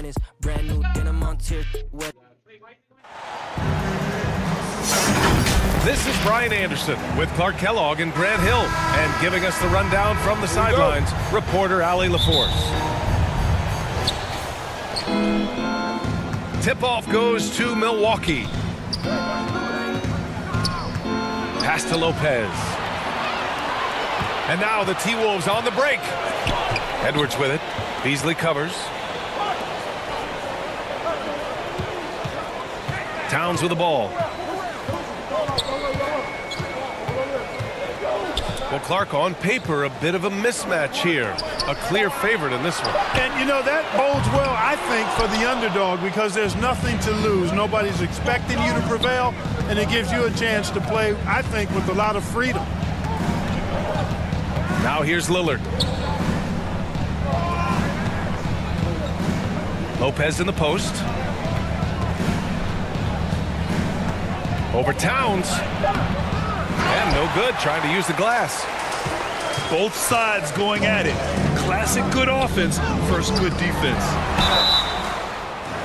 confidence. Brand new denim on tier. This is Brian Anderson with Clark Kellogg and Grant Hill, and giving us the rundown from the sidelines, reporter Allie LaForce. Tip-off goes to Milwaukee. Pass to Lopez. And now the T-Wolves on the break. Edwards with it. Beasley covers. Towns with the ball. Well, Clark, on paper, a bit of a mismatch here. A clear favorite in this one. And, you know, that bodes well, I think, for the underdog because there's nothing to lose. Nobody's expecting you to prevail, and it gives you a chance to play, I think, with a lot of freedom. Now here's Lillard. Lopez in the post. Over Towns. And no good, trying to use the glass. Both sides going at it. Classic good offense versus good defense.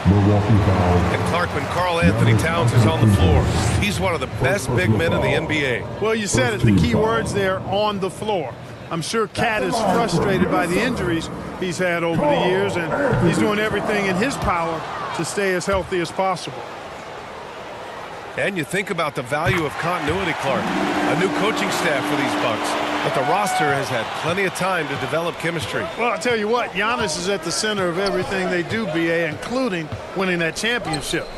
And Clark, when Karl Anthony Towns is on the floor, he's one of the best big men in the NBA. Well, you said it, the key words there, on the floor. I'm sure Cat is frustrated by the injuries he's had over the years, and he's doing everything in his power to stay as healthy as possible. And you think about the value of continuity, Clark. A new coaching staff for these Bucks, but the roster has had plenty of time to develop chemistry. Well, I'll tell you what, Giannis is at the center of everything they do, B.A., including winning that championship.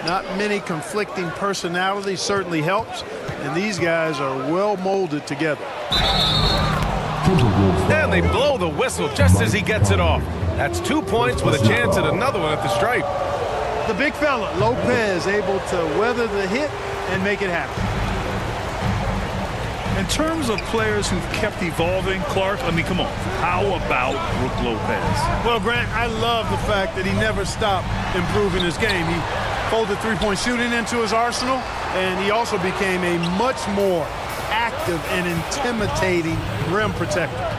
Not many conflicting personalities certainly helps, and these guys are well molded together. And they blow the whistle just as he gets it off. That's 2 points with a chance at another one at the stripe. The big fella, Lopez, able to weather the hit and make it happen. In terms of players who've kept evolving, Clark, I mean, come on. How about Brook Lopez? Well, Grant, I love the fact that he never stopped improving his game. He folded three-point shooting into his arsenal, and he also became a much more active and intimidating rim protector.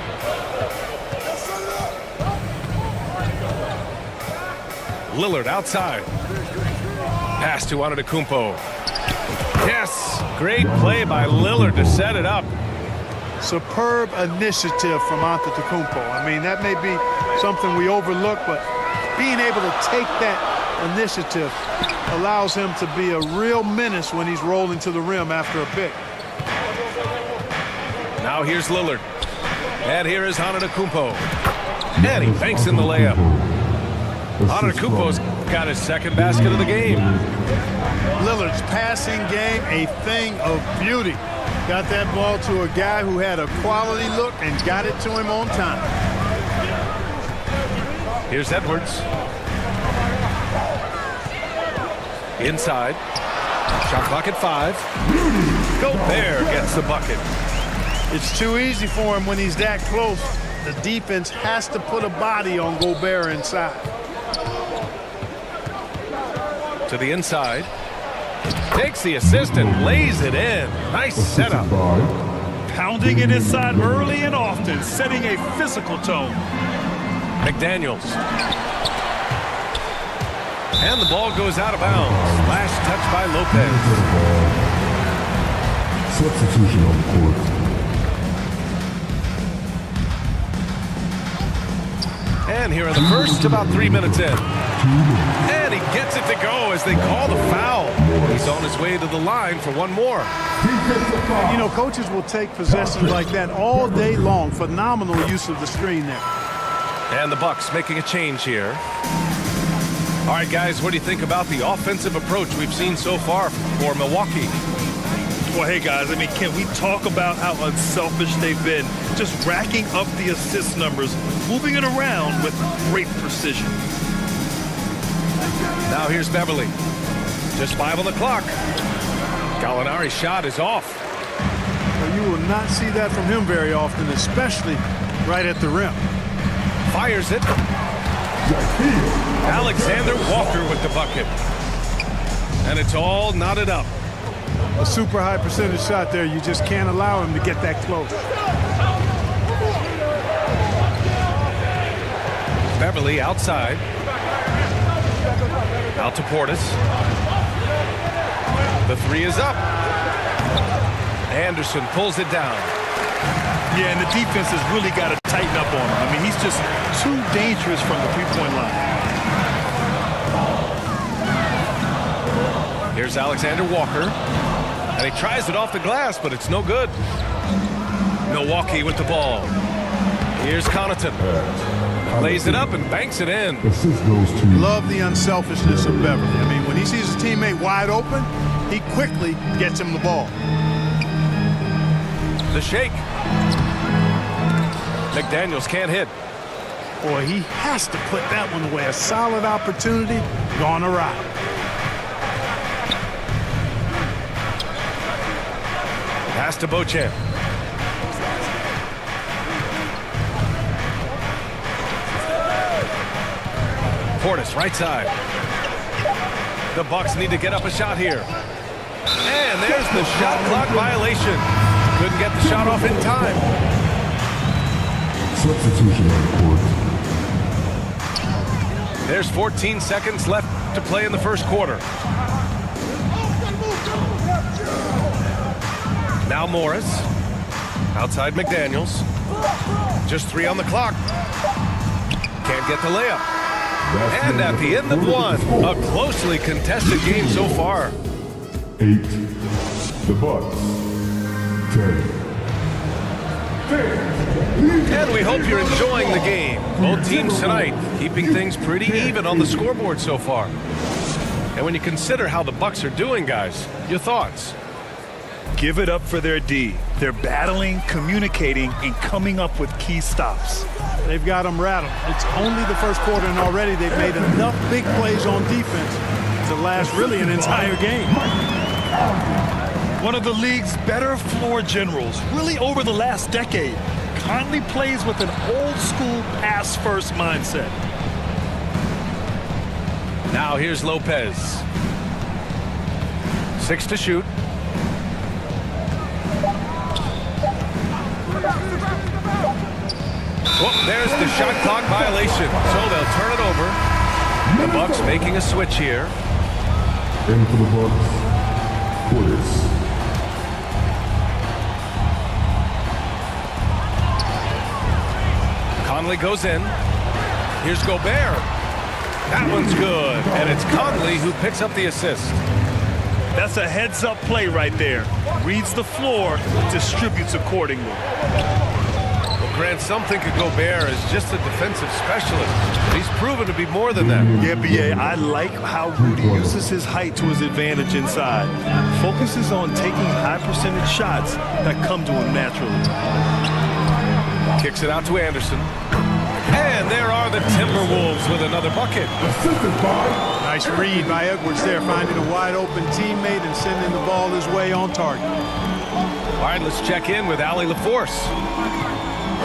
Lillard outside. Pass to Antetokounmpo. Yes, great play by Lillard to set it up. Superb initiative from Antetokounmpo. I mean, that may be something we overlook, but being able to take that initiative allows him to be a real menace when he's rolling to the rim after a pick. Now here's Lillard. And here is Antetokounmpo. And he banks in the layup. Antetokounmpo's got his second basket of the game. Lillard's passing game, a thing of beauty. Got that ball to a guy who had a quality look and got it to him on time. Here's Edwards. Inside. Shot clock at 5. Gobert gets the bucket. It's too easy for him when he's that close. The defense has to put a body on Gobert inside. To the inside. Takes the assist and lays it in. Nice setup. Pounding it inside early and often, setting a physical tone. McDaniels. And the ball goes out of bounds. Last touch by Lopez. Substitution on the court. And here are the first about 3 minutes in. And he gets it to go as they call the foul. He's on his way to the line for one more. You know, coaches will take possessions like that all day long. Phenomenal use of the screen there. And the Bucks making a change here. All right, guys, what do you think about the offensive approach we've seen so far for Milwaukee? Well, hey, guys, I mean, can we talk about how unselfish they've been? Just racking up the assist numbers, moving it around with great precision. Now here's Beverly. Just 5 on the clock. Gallinari's shot is off. Well, you will not see that from him very often, especially right at the rim. Fires it. Alexander Walker with the bucket. And it's all knotted up. A super high percentage shot there. You just can't allow him to get that close. Beverly outside. Out to Portis. The three is up. Anderson pulls it down. Yeah, and the defense has really got to tighten up on him. I mean, he's just too dangerous from the three-point line. Here's Alexander Walker. And he tries it off the glass, but it's no good. Milwaukee with the ball. Here's Connaughton. Lays it up and banks it in. Assist goes to Love the unselfishness of Beverly. I mean, when he sees his teammate wide open, he quickly gets him the ball. The shake. McDaniels can't hit. Boy, he has to put that one away. A solid opportunity gone awry. Pass to Beauchamp. Portis, right side. The Bucks need to get up a shot here. And there's the shot clock violation. Couldn't get the shot off in time. substitution on the court. There's 14 seconds left to play in the first quarter. Now Morris. Outside McDaniels. Just 3 on the clock. Can't get the layup. And at the end of one, a closely contested game so far. 8. The Bucks. 10. And we hope you're enjoying the game. Both teams tonight keeping things pretty even on the scoreboard so far. And when you consider how the Bucks are doing, guys, your thoughts? Give it up for their D. They're battling, communicating, and coming up with key stops. They've got them rattled. It's only the first quarter, and already they've made enough big plays on defense to last really an entire game. One of the league's better floor generals, really over the last decade, Conley plays with an old-school pass-first mindset. Now here's Lopez. 6 to shoot. Well, there's the shot clock violation, so they'll turn it over. The Bucks making a switch here. And for the Bucks, Portis. Conley goes in. Here's Gobert. That one's good, and it's Conley who picks up the assist. That's a heads-up play right there. Reads the floor, distributes accordingly. Grant, some think of Gobert as just a defensive specialist. He's proven to be more than that. Yeah, B.A., I like how Rudy uses his height to his advantage inside. Focuses on taking high-percentage shots that come to him naturally. Kicks it out to Anderson. And there are the Timberwolves with another bucket. Nice read by Edwards there, finding a wide-open teammate and sending the ball his way on target. All right, let's check in with Allie LaForce.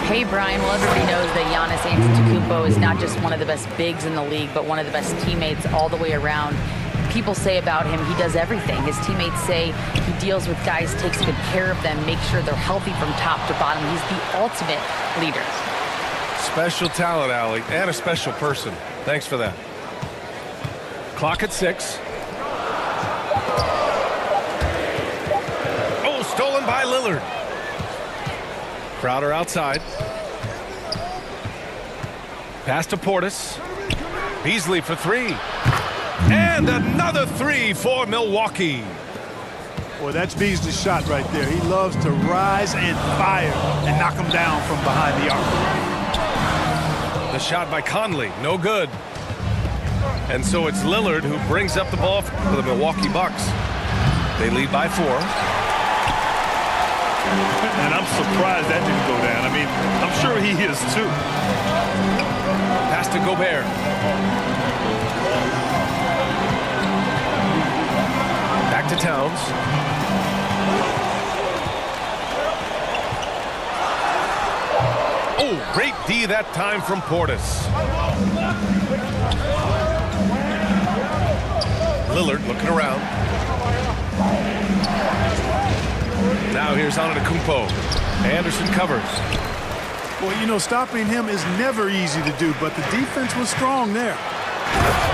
Hey, Brian. Well, everybody knows that Giannis Antetokounmpo is not just one of the best bigs in the league, but one of the best teammates all the way around. People say about him, he does everything. His teammates say he deals with guys, takes good care of them, makes sure they're healthy from top to bottom. He's the ultimate leader. Special talent, Allie, and a special person. Thanks for that. Clock at 6. Oh, stolen by Lillard. Crowder outside. Pass to Portis. Beasley for 3. And another 3 for Milwaukee. Boy, that's Beasley's shot right there. He loves to rise and fire and knock him down from behind the arc. The shot by Conley, no good. And so it's Lillard who brings up the ball for the Milwaukee Bucks. They lead by 4. And I'm surprised that didn't go down. I mean, I'm sure he is too. Pass to Gobert. Back to Towns. Oh, great D that time from Portis. Lillard looking around. Now here's Antetokounmpo. Anderson covers. Well, you know, stopping him is never easy to do, but the defense was strong there.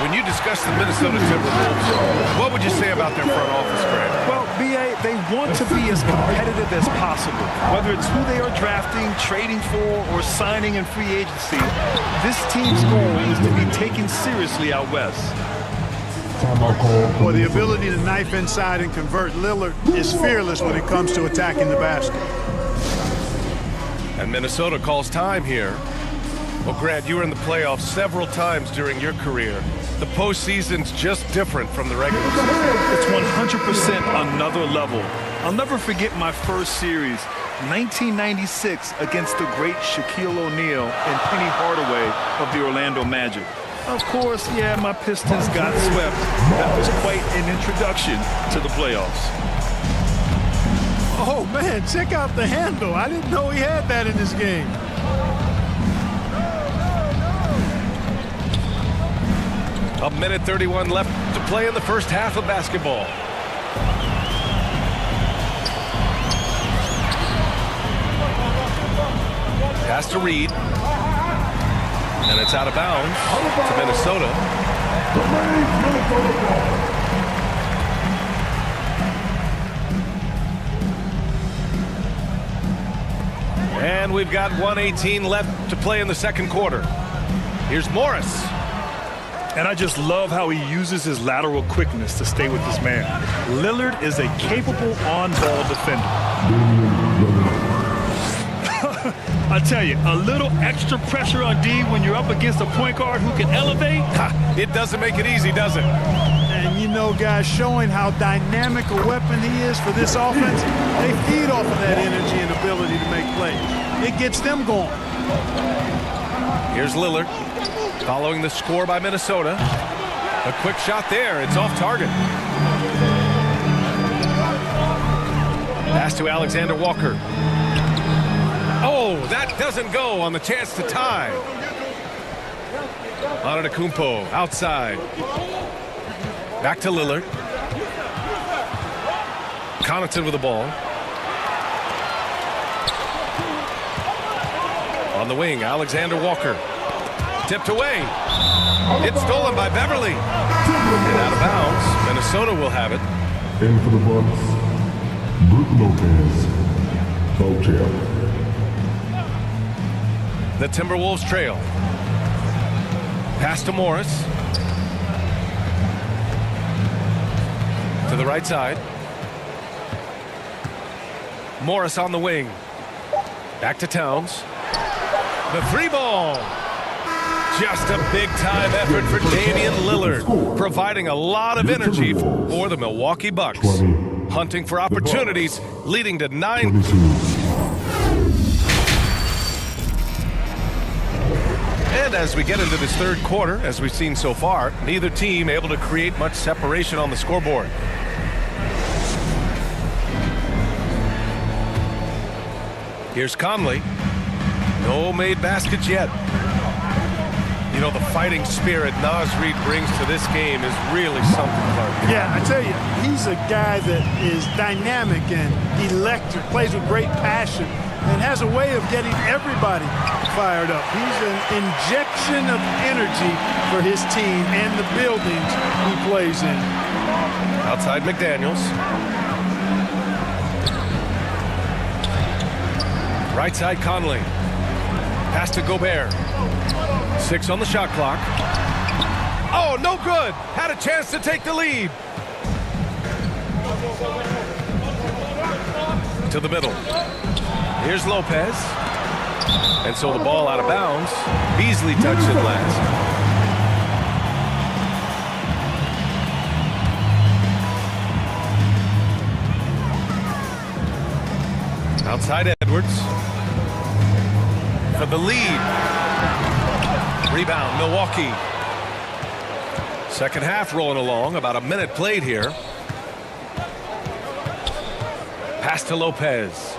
When you discuss the Minnesota Timberwolves, what would you say about their front office, Grant? Well, B.A., they want to be as competitive as possible. Whether it's who they are drafting, trading for, or signing in free agency, this team's goal is to be taken seriously out west. Timeout call. Boy, the ability to knife inside and convert Lillard is fearless when it comes to attacking the basket. And Minnesota calls time here. Well, Grant, you were in the playoffs several times during your career. The postseason's just different from the regular season. It's 100% another level. I'll never forget my first series, 1996, against the great Shaquille O'Neal and Penny Hardaway of the Orlando Magic. Of course, yeah, my Pistons got swept. That was quite an introduction to the playoffs. Oh, man, check out the handle. I didn't know he had that in his game. A minute 31 left to play in the first half of basketball. Pass to Reed. And it's out of bounds to Minnesota. And we've got 1:18 left to play in the second quarter. Here's Morris. And I just love how he uses his lateral quickness to stay with his man. Lillard is a capable on-ball defender. I tell you, a little extra pressure on D when you're up against a point guard who can elevate. It doesn't make it easy, does it? And you know, guys, showing how dynamic a weapon he is for this offense, they feed off of that energy and ability to make plays. It gets them going. Here's Lillard. Following the score by Minnesota. A quick shot there. It's off target. Pass to Alexander Walker. Oh, that doesn't go on the chance to tie. Antetokounmpo outside. Back to Lillard. Connaughton with the ball. On the wing, Alexander Walker. Tipped away. It's stolen by Beverly. And out of bounds. Minnesota will have it. In for the Bucks, Brook Lopez, Bochair. The Timberwolves trail. Pass to Morris. To the right side. Morris on the wing. Back to Towns. The three ball. Just a big-time effort for Damian Lillard, providing a lot of energy for the Milwaukee Bucks. Hunting for opportunities, leading to 9. And as we get into this third quarter, as we've seen so far, neither team able to create much separation on the scoreboard. Here's Conley. No made baskets yet. You know, the fighting spirit Naz Reid brings to this game is really something, Clark. Yeah, I tell you, he's a guy that is dynamic and electric, plays with great passion, and has a way of getting everybody fired up. He's an injection of energy for his team and the buildings he plays in. Outside McDaniels. Right side Conley. Pass to Gobert. 6 on the shot clock. Oh, no good. Had a chance to take the lead. To the middle. Here's Lopez. And so the ball out of bounds. Beasley touched it last. Outside Edwards. For the lead. Rebound, Milwaukee. Second half rolling along. About a minute played here. Pass to Lopez.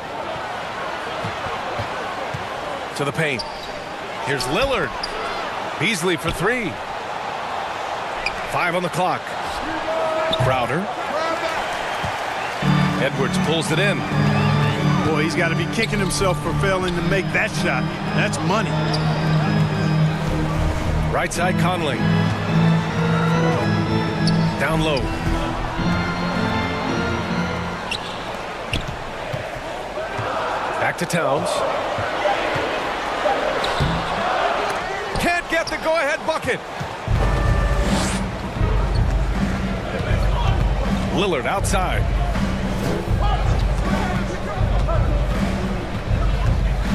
To the paint. Here's Lillard. Beasley for 3. 5 on the clock. Crowder. Edwards pulls it in. Boy, he's got to be kicking himself for failing to make that shot. That's money. Right side Conley. down low. Back to Towns. Can't get the go-ahead bucket. Lillard outside.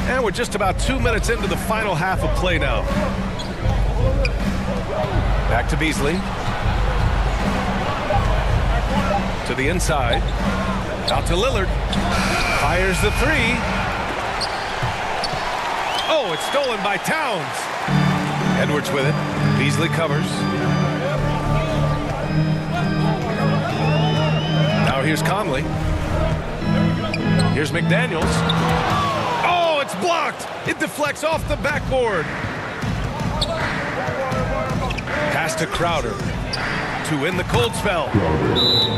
And we're just about 2 minutes into the final half of play now. Back to Beasley. To the inside. Out to Lillard. Fires the three. Oh, it's stolen by Towns. Edwards with it. Beasley covers. Now here's Conley. Here's McDaniels. Oh, it's blocked. It deflects off the backboard. Pass to Crowder. To in the cold spell.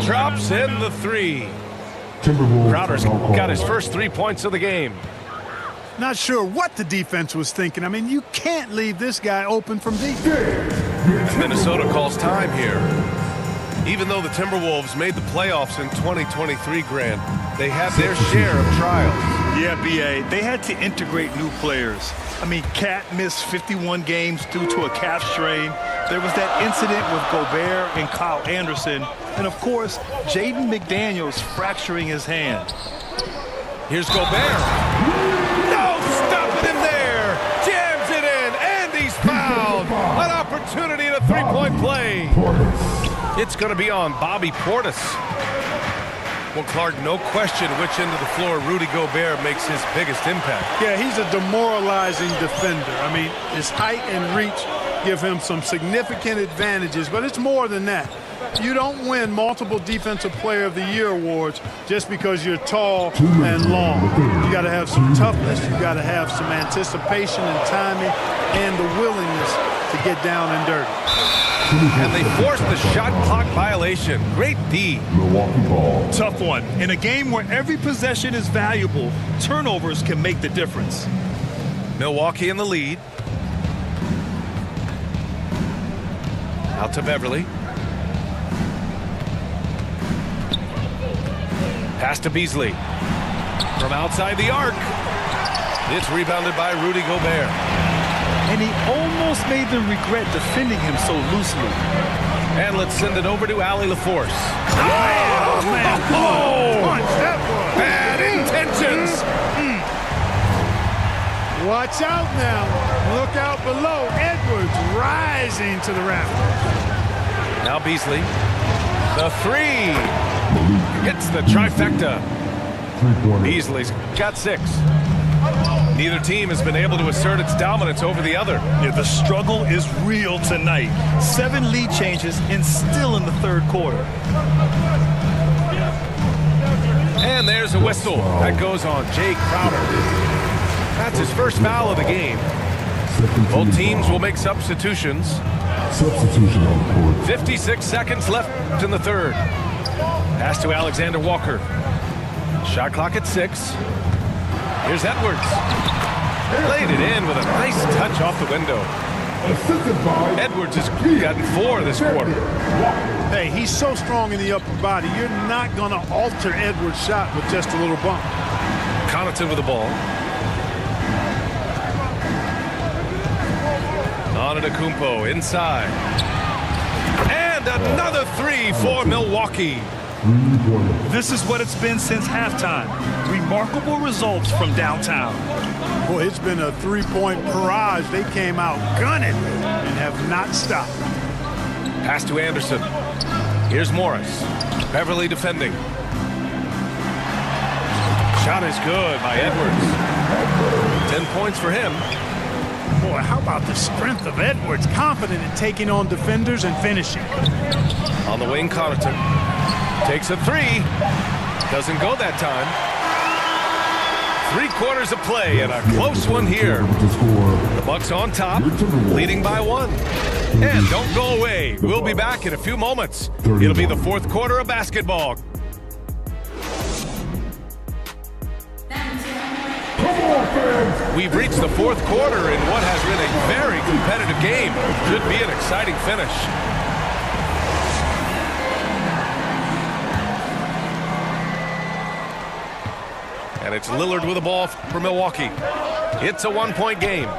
Drops in the three. Crowder's got his first 3 points of the game. Not sure what the defense was thinking. I mean, you can't leave this guy open from deep. And Minnesota calls time here. Even though the Timberwolves made the playoffs in 2023, Grant, they had their share of trials. Yeah, B.A., they had to integrate new players. I mean, Cat missed 51 games due to a calf strain. There was that incident with Gobert and Kyle Anderson. And, of course, Jaden McDaniels fracturing his hand. Here's Gobert. No, stopping him there. Jams it in, and he's fouled. An opportunity at a three-point play. It's going to be on Bobby Portis. Well, Clark, no question which end of the floor Rudy Gobert makes his biggest impact. Yeah, he's a demoralizing defender. I mean, his height and reach give him some significant advantages, but it's more than that. You don't win multiple Defensive Player of the Year awards just because you're tall and long. You got to have some toughness. You got to have some anticipation and timing and the willingness to get down and dirty. And they forced the shot clock violation. Great D. Milwaukee ball. Tough one. In a game where every possession is valuable, turnovers can make the difference. Milwaukee in the lead. Out to Beverly. Pass to Beasley. From outside the arc. It's rebounded by Rudy Gobert. And he almost made them regret defending him so loosely. And let's send it over to Allie LaForce. Oh, man. Oh! Punch that one. Bad intentions. Watch out now. Look out below. Edwards rising to the rafters. Now Beasley. The three. Hits the trifecta. Beasley's got 6. Neither team has been able to assert its dominance over the other. Yeah, the struggle is real tonight. 7 lead changes and still in the third quarter. And there's a whistle. That goes on Jay Crowder. That's his first foul of the game. Both teams will make substitutions. Substitution on the court. 56 seconds left in the third. Pass to Alexander Walker. Shot clock at 6. Here's Edwards. Laid it in with a nice touch off the window. Edwards has gotten 4 this quarter. Hey, he's so strong in the upper body. You're not going to alter Edwards' shot with just a little bump. Connaughton with the ball. Antetokounmpo inside. And another 3 for Milwaukee. This is what it's been since halftime. Remarkable results from downtown. Boy, it's been a three-point barrage. They came out gunning and have not stopped. Pass to Anderson. Here's Morris. Beverly defending. Shot is good by Edwards. 10 points for him. Boy, how about the strength of Edwards? Confident in taking on defenders and finishing. On the wing, Connaughton. Takes a 3. Doesn't go that time. 3 quarters of play and a close one here. The Bucks on top, leading by 1. And don't go away. We'll be back in a few moments. It'll be the 4th quarter of basketball. We've reached the 4th quarter in what has been a very competitive game. Should be an exciting finish. And it's Lillard with the ball for Milwaukee. It's a one-point game.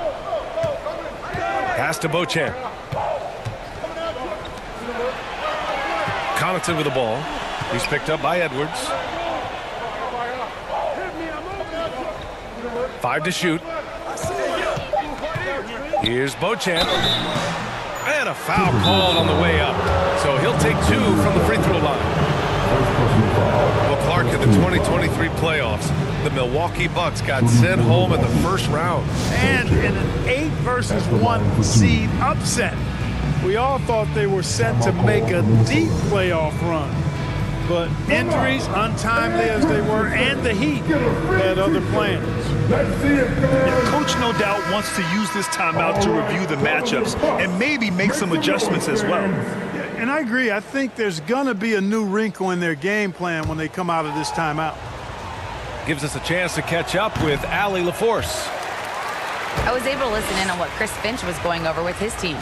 Pass to Beauchamp. Connaughton with the ball. He's picked up by Edwards. 5 to shoot. Here's Beauchamp. And a foul called on the way up. So he'll take 2 from the free throw line. Well, Clark, in the 2023 playoffs, the Milwaukee Bucks got sent home in the first round. And in an 8 versus 1 seed upset. We all thought they were set to make a deep playoff run. But injuries, untimely as they were, and the Heat had other plans. Yeah, Coach no doubt wants to use this timeout to review the matchups and maybe make some adjustments as well. And I agree. I think there's going to be a new wrinkle in their game plan when they come out of this timeout. Gives us a chance to catch up with Allie LaForce. I was able to listen in on what Chris Finch was going over with his team.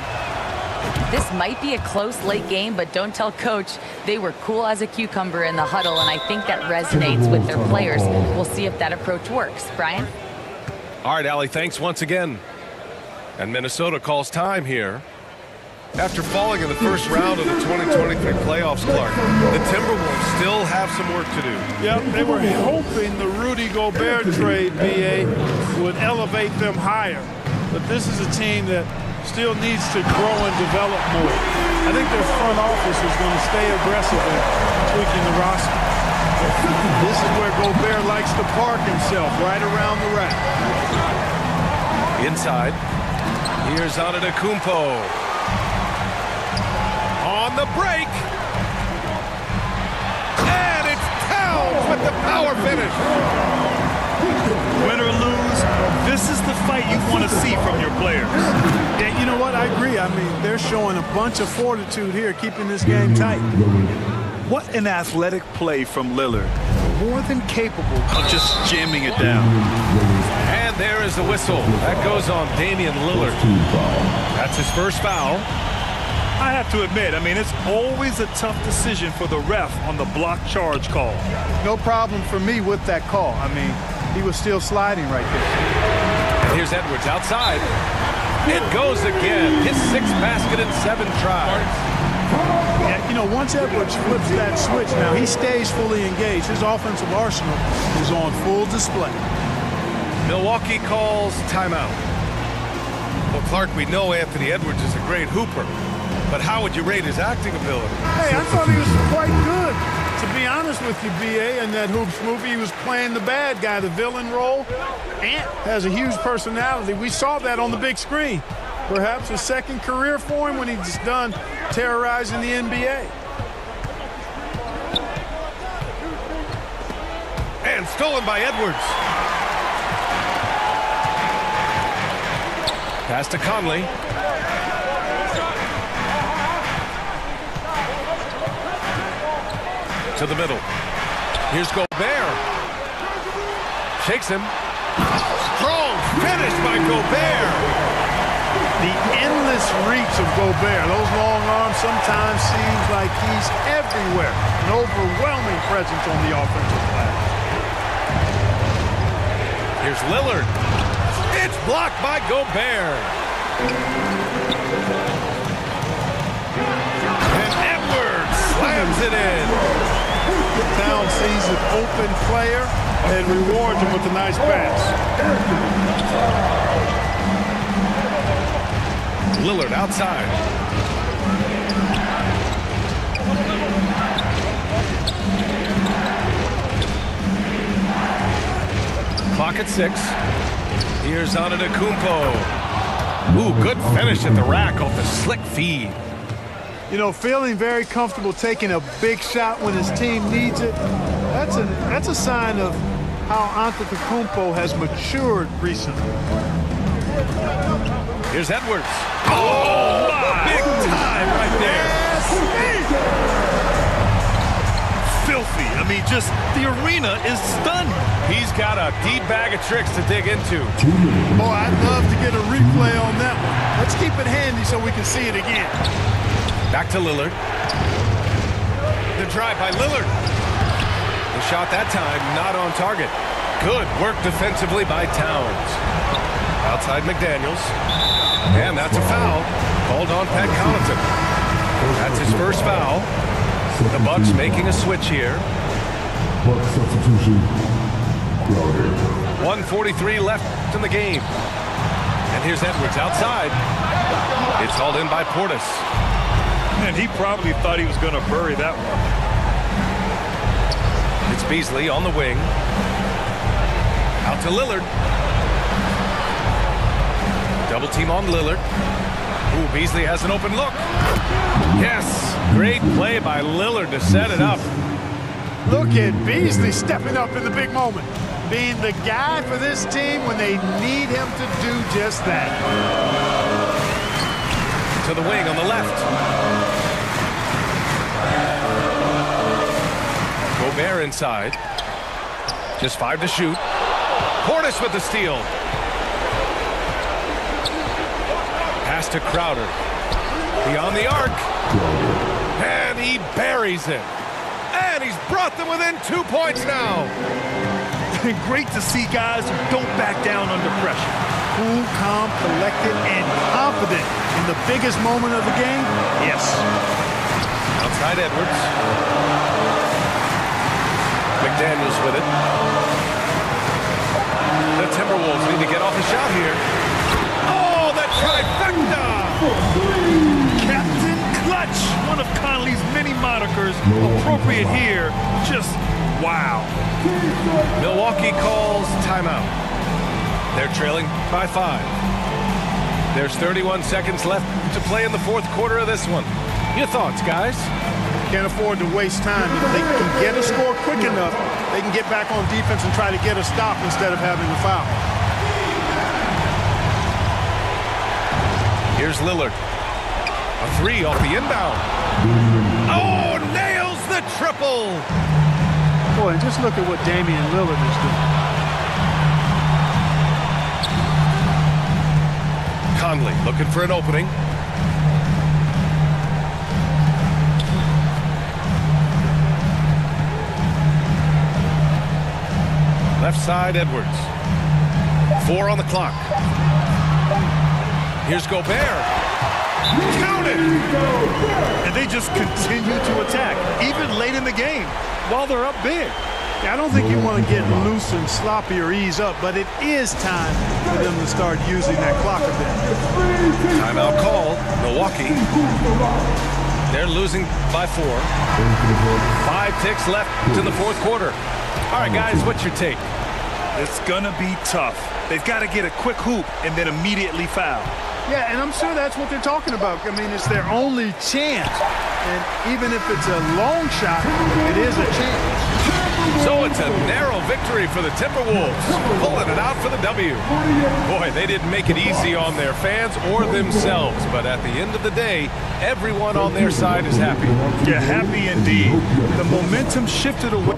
This might be a close late game, but don't tell Coach. They were cool as a cucumber in the huddle, and I think that resonates with their players. We'll see if that approach works. Brian? All right, Allie, thanks once again. And Minnesota calls time here. After falling in the first round of the 2023 playoffs, Clark, the Timberwolves still have some work to do. Yep, they were hoping the Rudy Gobert trade, BA, would elevate them higher. But this is a team that still needs to grow and develop more. I think their front office is going to stay aggressive in tweaking the roster. This is where Gobert likes to park himself, right around the rack. Inside, here's Antetokounmpo. On the break. And it's Towns with the power finish. Win or lose, this is the fight you want to see from your players. Yeah, you know what? I agree. I mean, they're showing a bunch of fortitude here, keeping this game tight. What an athletic play from Lillard. More than capable of just jamming it down. And there is the whistle. That goes on Damian Lillard. That's his first foul. I have to admit, I mean, it's always a tough decision for the ref on the block charge call. No problem for me with that call. I mean, he was still sliding right there. And here's Edwards outside. It goes again. His 6th basket and 7 tries. Yeah, you know, once Edwards flips that switch now, he stays fully engaged. His offensive arsenal is on full display. Milwaukee calls timeout. Well, Clark, we know Anthony Edwards is a great hooper. But how would you rate his acting ability? Hey, I thought he was quite good. To be honest with you, BA, in that Hoops movie, he was playing the bad guy, the villain role. Ant has a huge personality. We saw that on the big screen. Perhaps a second career for him when he's done terrorizing the NBA. And stolen by Edwards. Pass to Conley. To the middle. Here's Gobert. Shakes him. Strong finish by Gobert. The endless reach of Gobert. Those long arms sometimes seems like he's everywhere. An overwhelming presence on the offensive glass. Here's Lillard. It's blocked by Gobert. And Edwards slams it in. Towns sees an open player and rewards him with a nice pass. Lillard outside. Clock at 6. Here's Antetokounmpo. Ooh, good finish at the rack off the slick feed. You know, feeling very comfortable taking a big shot when his team needs it. That's a sign of how Antetokounmpo has matured recently. Here's Edwards. Oh, my! Big time right there. Filthy. I mean, just the arena is stunned. He's got a deep bag of tricks to dig into. Boy, I'd love to get a replay on that one. Let's keep it handy so we can see it again. Back to Lillard. The drive by Lillard. The shot that time not on target. Good work defensively by Towns. Outside McDaniels. And that's a foul. Called on Pat Connaughton. That's his first foul. The Bucks making a switch here. Buck substitution. Crowder. 1:43 left in the game. And here's Edwards outside. It's hauled in by Portis. And he probably thought he was going to bury that one. It's Beasley on the wing. Out to Lillard. Double team on Lillard. Ooh, Beasley has an open look. Yes, great play by Lillard to set it up. Look at Beasley stepping up in the big moment, being the guy for this team when they need him to do just that. To the wing on the left. Gobert inside. Just 5 to shoot. Portis with the steal. Pass to Crowder. Beyond the arc. And he buries it. And he's brought them within 2 points now. Great to see guys who don't back down under pressure. Cool, calm, collected, and confident in the biggest moment of the game. Yes. Outside Edwards. McDaniels with it. The Timberwolves need to get off a shot here. Oh, the trifecta! Captain Clutch, one of Conley's many monikers, appropriate here. Just wow. Milwaukee calls timeout. They're trailing by 5. There's 31 seconds left to play in the fourth quarter of this one. Your thoughts, guys? Can't afford to waste time. If they can get a score quick enough, they can get back on defense and try to get a stop instead of having a foul. Here's Lillard. A 3 off the inbound. Oh, nails the triple. Boy, and just look at what Damian Lillard is doing. Conley looking for an opening. Left side, Edwards. 4 on the clock. Here's Gobert. Count it! And they just continue to attack, even late in the game, while they're up big. Yeah, I don't think you want to get loose and sloppy or ease up, but it is time for them to start using that clock a bit. Timeout call. Milwaukee. They're losing by 4. 5 ticks left to the fourth quarter. All right, guys, what's your take? It's going to be tough. They've got to get a quick hoop and then immediately foul. Yeah, and I'm sure that's what they're talking about. I mean, it's their only chance. And even if it's a long shot, it is a chance. So it's a narrow victory for the Timberwolves, pulling it out for the W. Boy, they didn't make it easy on their fans or themselves, but at the end of the day, everyone on their side is happy. Yeah, happy indeed. The momentum shifted away.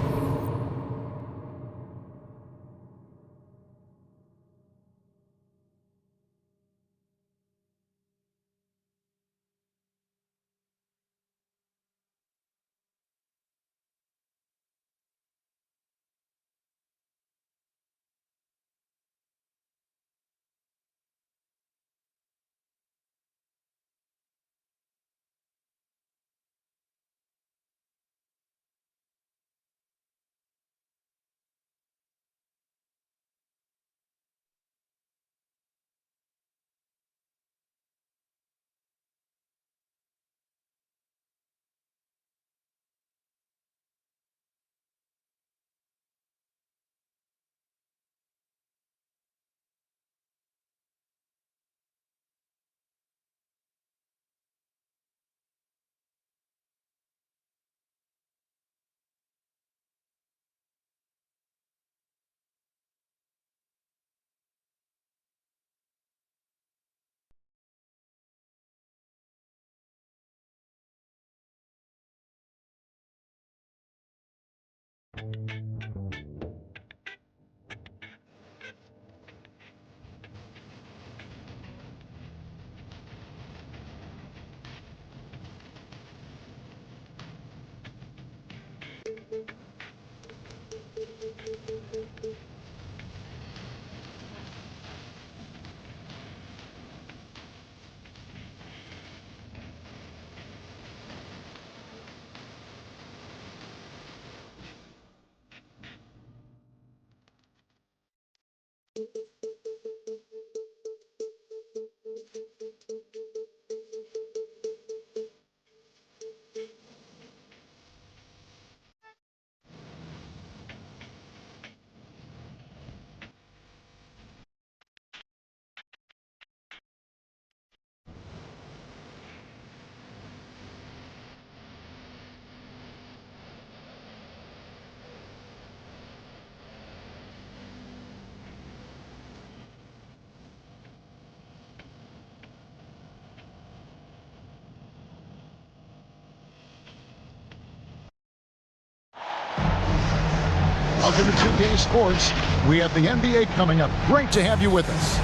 Welcome to 2K Sports. We have the NBA coming up. Great to have you with us.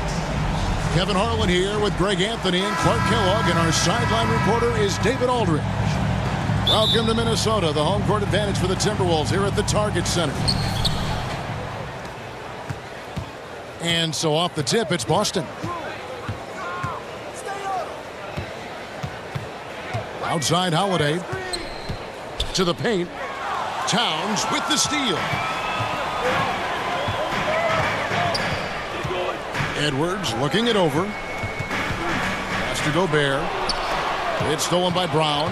Kevin Harlan here with Greg Anthony and Clark Kellogg, and our sideline reporter is David Aldridge. Welcome to Minnesota, the home court advantage for the Timberwolves here at the Target Center. And so off the tip, it's Boston. Outside Holiday to the paint. Towns with the steal. Edwards looking it over. Pass to Gobert. It's stolen by Brown.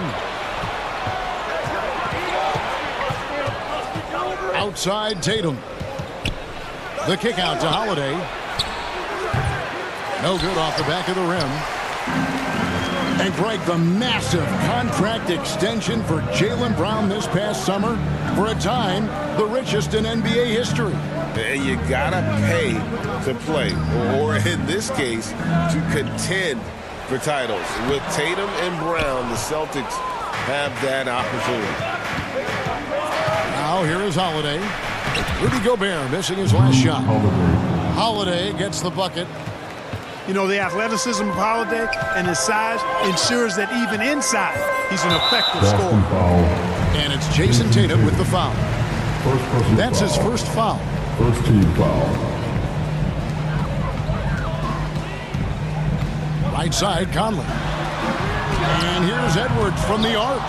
Outside Tatum. The kick out to Holiday. No good off the back of the rim. And Greg, the massive contract extension for Jaylen Brown this past summer, for a time, the richest in NBA history. And you gotta pay to play, or in this case, to contend for titles. With Tatum and Brown, the Celtics have that opportunity. Now here is Holiday. Rudy Gobert missing his last shot. Holiday gets the bucket. You know, the athleticism of Holiday and his size ensures that even inside, he's an effective scorer. And it's Jason Tatum with the foul. That's his first foul. First team foul. Right side, Conley. And here's Edwards from the arc.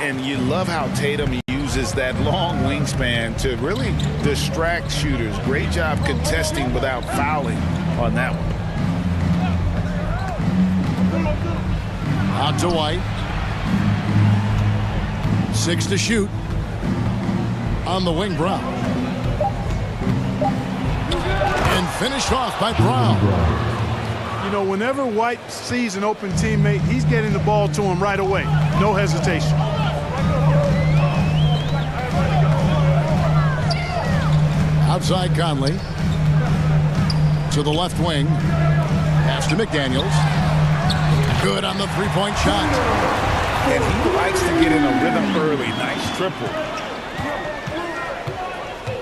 And you love how Tatum uses that long wingspan to really distract shooters. Great job contesting without fouling on that one. Out to White. 6 to shoot. On the wing, Brown. And finished off by Brown. You know, whenever White sees an open teammate, he's getting the ball to him right away. No hesitation. Outside Conley. To the left wing. Pass to McDaniels. Good on the three-point shot. And he likes to get in a rhythm early. Nice triple.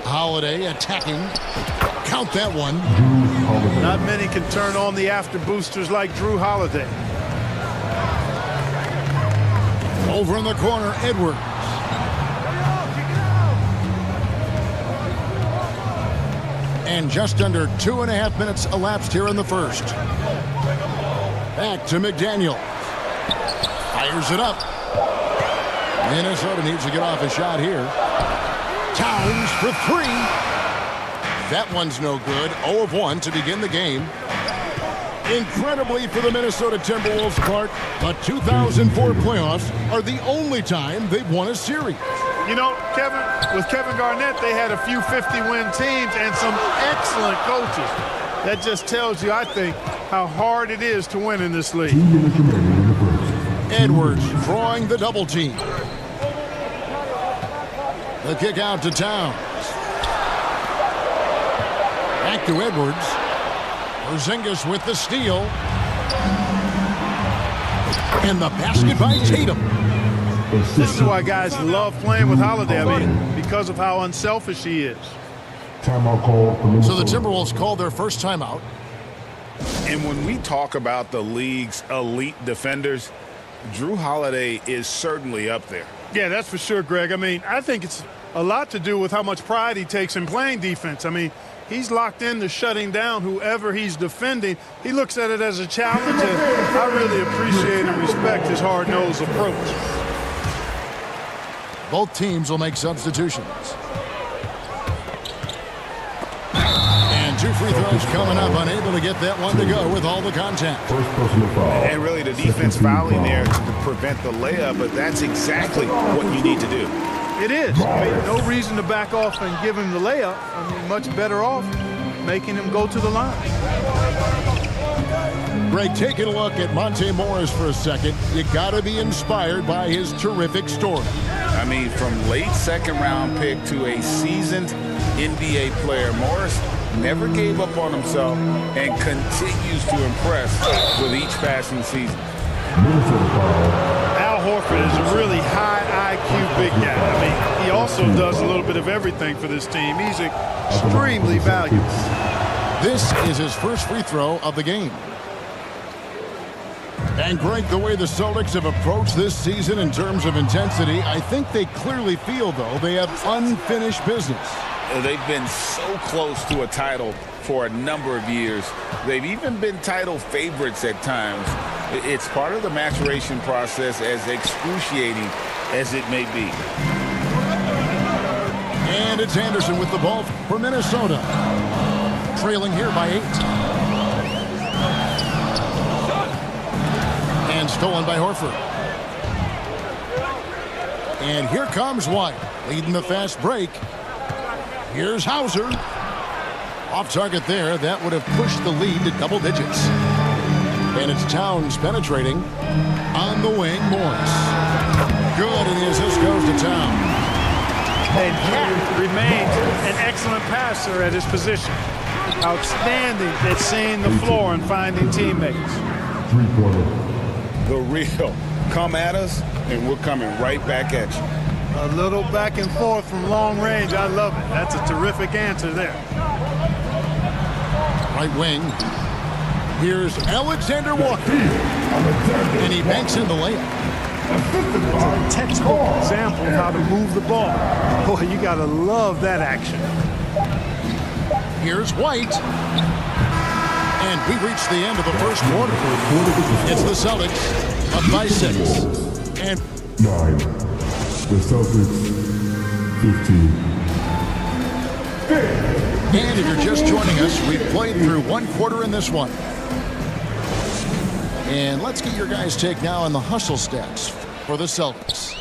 Holiday attacking. Count that one. Not many can turn on the after boosters like Drew Holiday. Over in the corner, Edwards. And just under 2.5 minutes elapsed here in the first. Back to McDaniel. Fires it up. Minnesota needs to get off a shot here. Towns for 3. That one's no good. 0 of 1 to begin the game. Incredibly for the Minnesota Timberwolves, Clark, the 2004 playoffs are the only time they've won a series. You know, Kevin, with Kevin Garnett, they had a few 50-win teams and some excellent coaches. That just tells you, I think, how hard it is to win in this league. Edwards drawing the double team. The kick out to Towns. Back to Edwards. Porzingis with the steal. And the basket by Tatum. This is why guys love playing with Holiday. I mean, because of how unselfish he is. Timeout call for Minnesota. So the Timberwolves called their first timeout. And when we talk about the league's elite defenders, Drew Holiday is certainly up there. Yeah, that's for sure, Greg. I mean, I think it's a lot to do with how much pride he takes in playing defense. I mean, he's locked into shutting down whoever he's defending. He looks at it as a challenge, and I really appreciate and respect his hard-nosed approach. Both teams will make substitutions. And 2 free throws coming up, unable to get that one to go with all the contact. First personal foul. And really the defense fouling there to prevent the layup, but that's exactly what you need to do. It is. I mean, no reason to back off and give him the layup. I mean, much better off making him go to the line. Greg, taking a look at Monte Morris for a second, you got to be inspired by his terrific story. I mean, from late second-round pick to a seasoned NBA player, Morris never gave up on himself and continues to impress with each passing season. Al Horford is a really high IQ big guy. I mean, he also also does a little bit of everything for this team. He's extremely valuable. This is his first free throw of the game. And Greg, the way the Celtics have approached this season in terms of intensity, I think they clearly feel, though, they have unfinished business. They've been so close to a title for a number of years. They've even been title favorites at times. It's part of the maturation process, as excruciating as it may be. And it's Anderson with the ball for Minnesota. Trailing here by 8. And stolen by Horford. And here comes White, leading the fast break. Here's Hauser. Off target there. That would have pushed the lead to double digits. And it's Towns penetrating on the wing. Morris. Good, and the assist goes to Towns. And Cat remains an excellent passer at his position. Outstanding at seeing the floor and finding teammates. Three-pointer. The real. Come at us, and we're coming right back at you. A little back and forth from long range. I love it. That's a terrific answer there. Right wing. Here's Alexander Walker. And he banks in the layup. It's a textbook example of how to move the ball. Boy, you got to love that action. Here's White. And we reach the end of the first quarter. It's the Celtics up by 6. And 9. The Celtics 15. And if you're just joining us, we've played through one quarter in this one. And let's get your guys' take now on the hustle stats for the Celtics.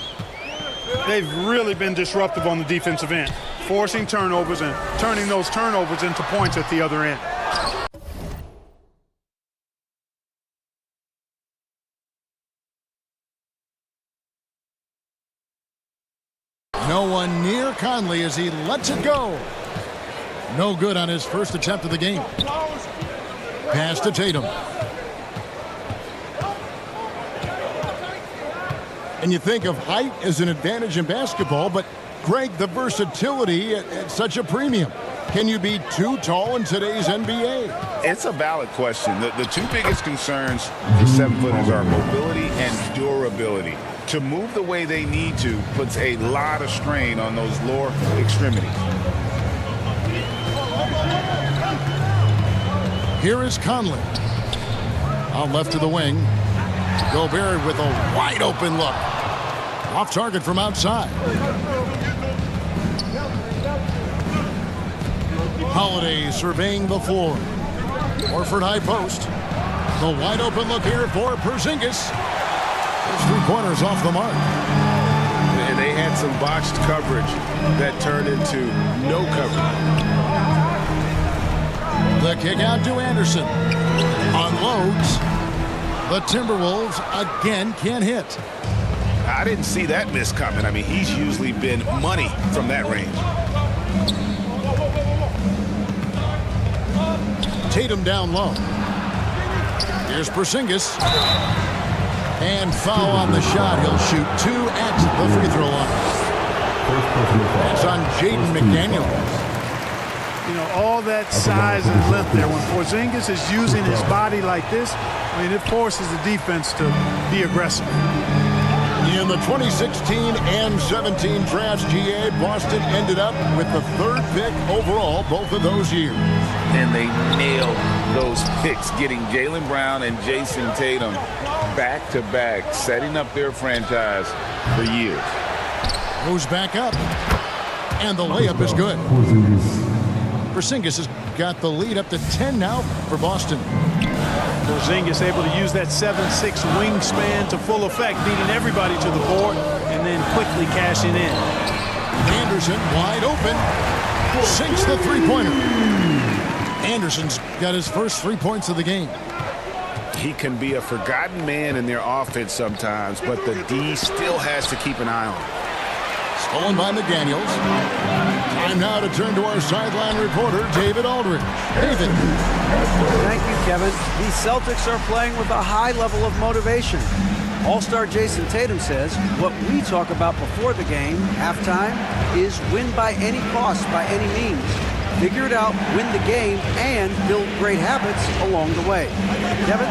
They've really been disruptive on the defensive end, forcing turnovers and turning those turnovers into points at the other end. No one near Conley as he lets it go. No good on his first attempt of the game. Pass to Tatum. And you think of height as an advantage in basketball, but Greg, the versatility at such a premium. Can you be too tall in today's NBA? It's a valid question. The two biggest concerns for 7-footers are mobility and durability. To move the way they need to puts a lot of strain on those lower extremities. Here is Conley. Out left to the wing. Gobert with a wide open look. Off target from outside. Holiday surveying the floor. Horford high post. The wide open look here for Porzingis. His three-pointers off the mark. And they had some botched coverage that turned into no coverage. The kick out to Anderson. Unloads. The Timberwolves again can't hit. I didn't see that miss coming. I mean, he's usually been money from that range. Tatum down low. Here's Porzingis. And foul on the shot. He'll shoot 2 at the free throw line. That's on Jaden McDaniels. You know, all that size and length there. When Porzingis is using his body like this, I mean, it forces the defense to be aggressive. In the 2016 and 17 drafts, GA, Boston ended up with the 3rd pick overall both of those years. And they nailed those picks, getting Jaylen Brown and Jason Tatum back-to-back, setting up their franchise for years. Goes back up, and the layup is good. Porzingis has got the lead up to 10 now for Boston. Porzingis able to use that 7'6" wingspan to full effect, beating everybody to the board and then quickly cashing in. Anderson wide open, sinks the three-pointer. Anderson's got his first 3 points of the game. He can be a forgotten man in their offense sometimes, but the D still has to keep an eye on him. Stolen by McDaniels. Time now to turn to our sideline reporter, David Aldridge. David. Thank you, Kevin. The Celtics are playing with a high level of motivation. All-star Jason Tatum says, what we talk about before the game, halftime, is win by any cost, by any means. Figure it out, win the game, and build great habits along the way. Kevin?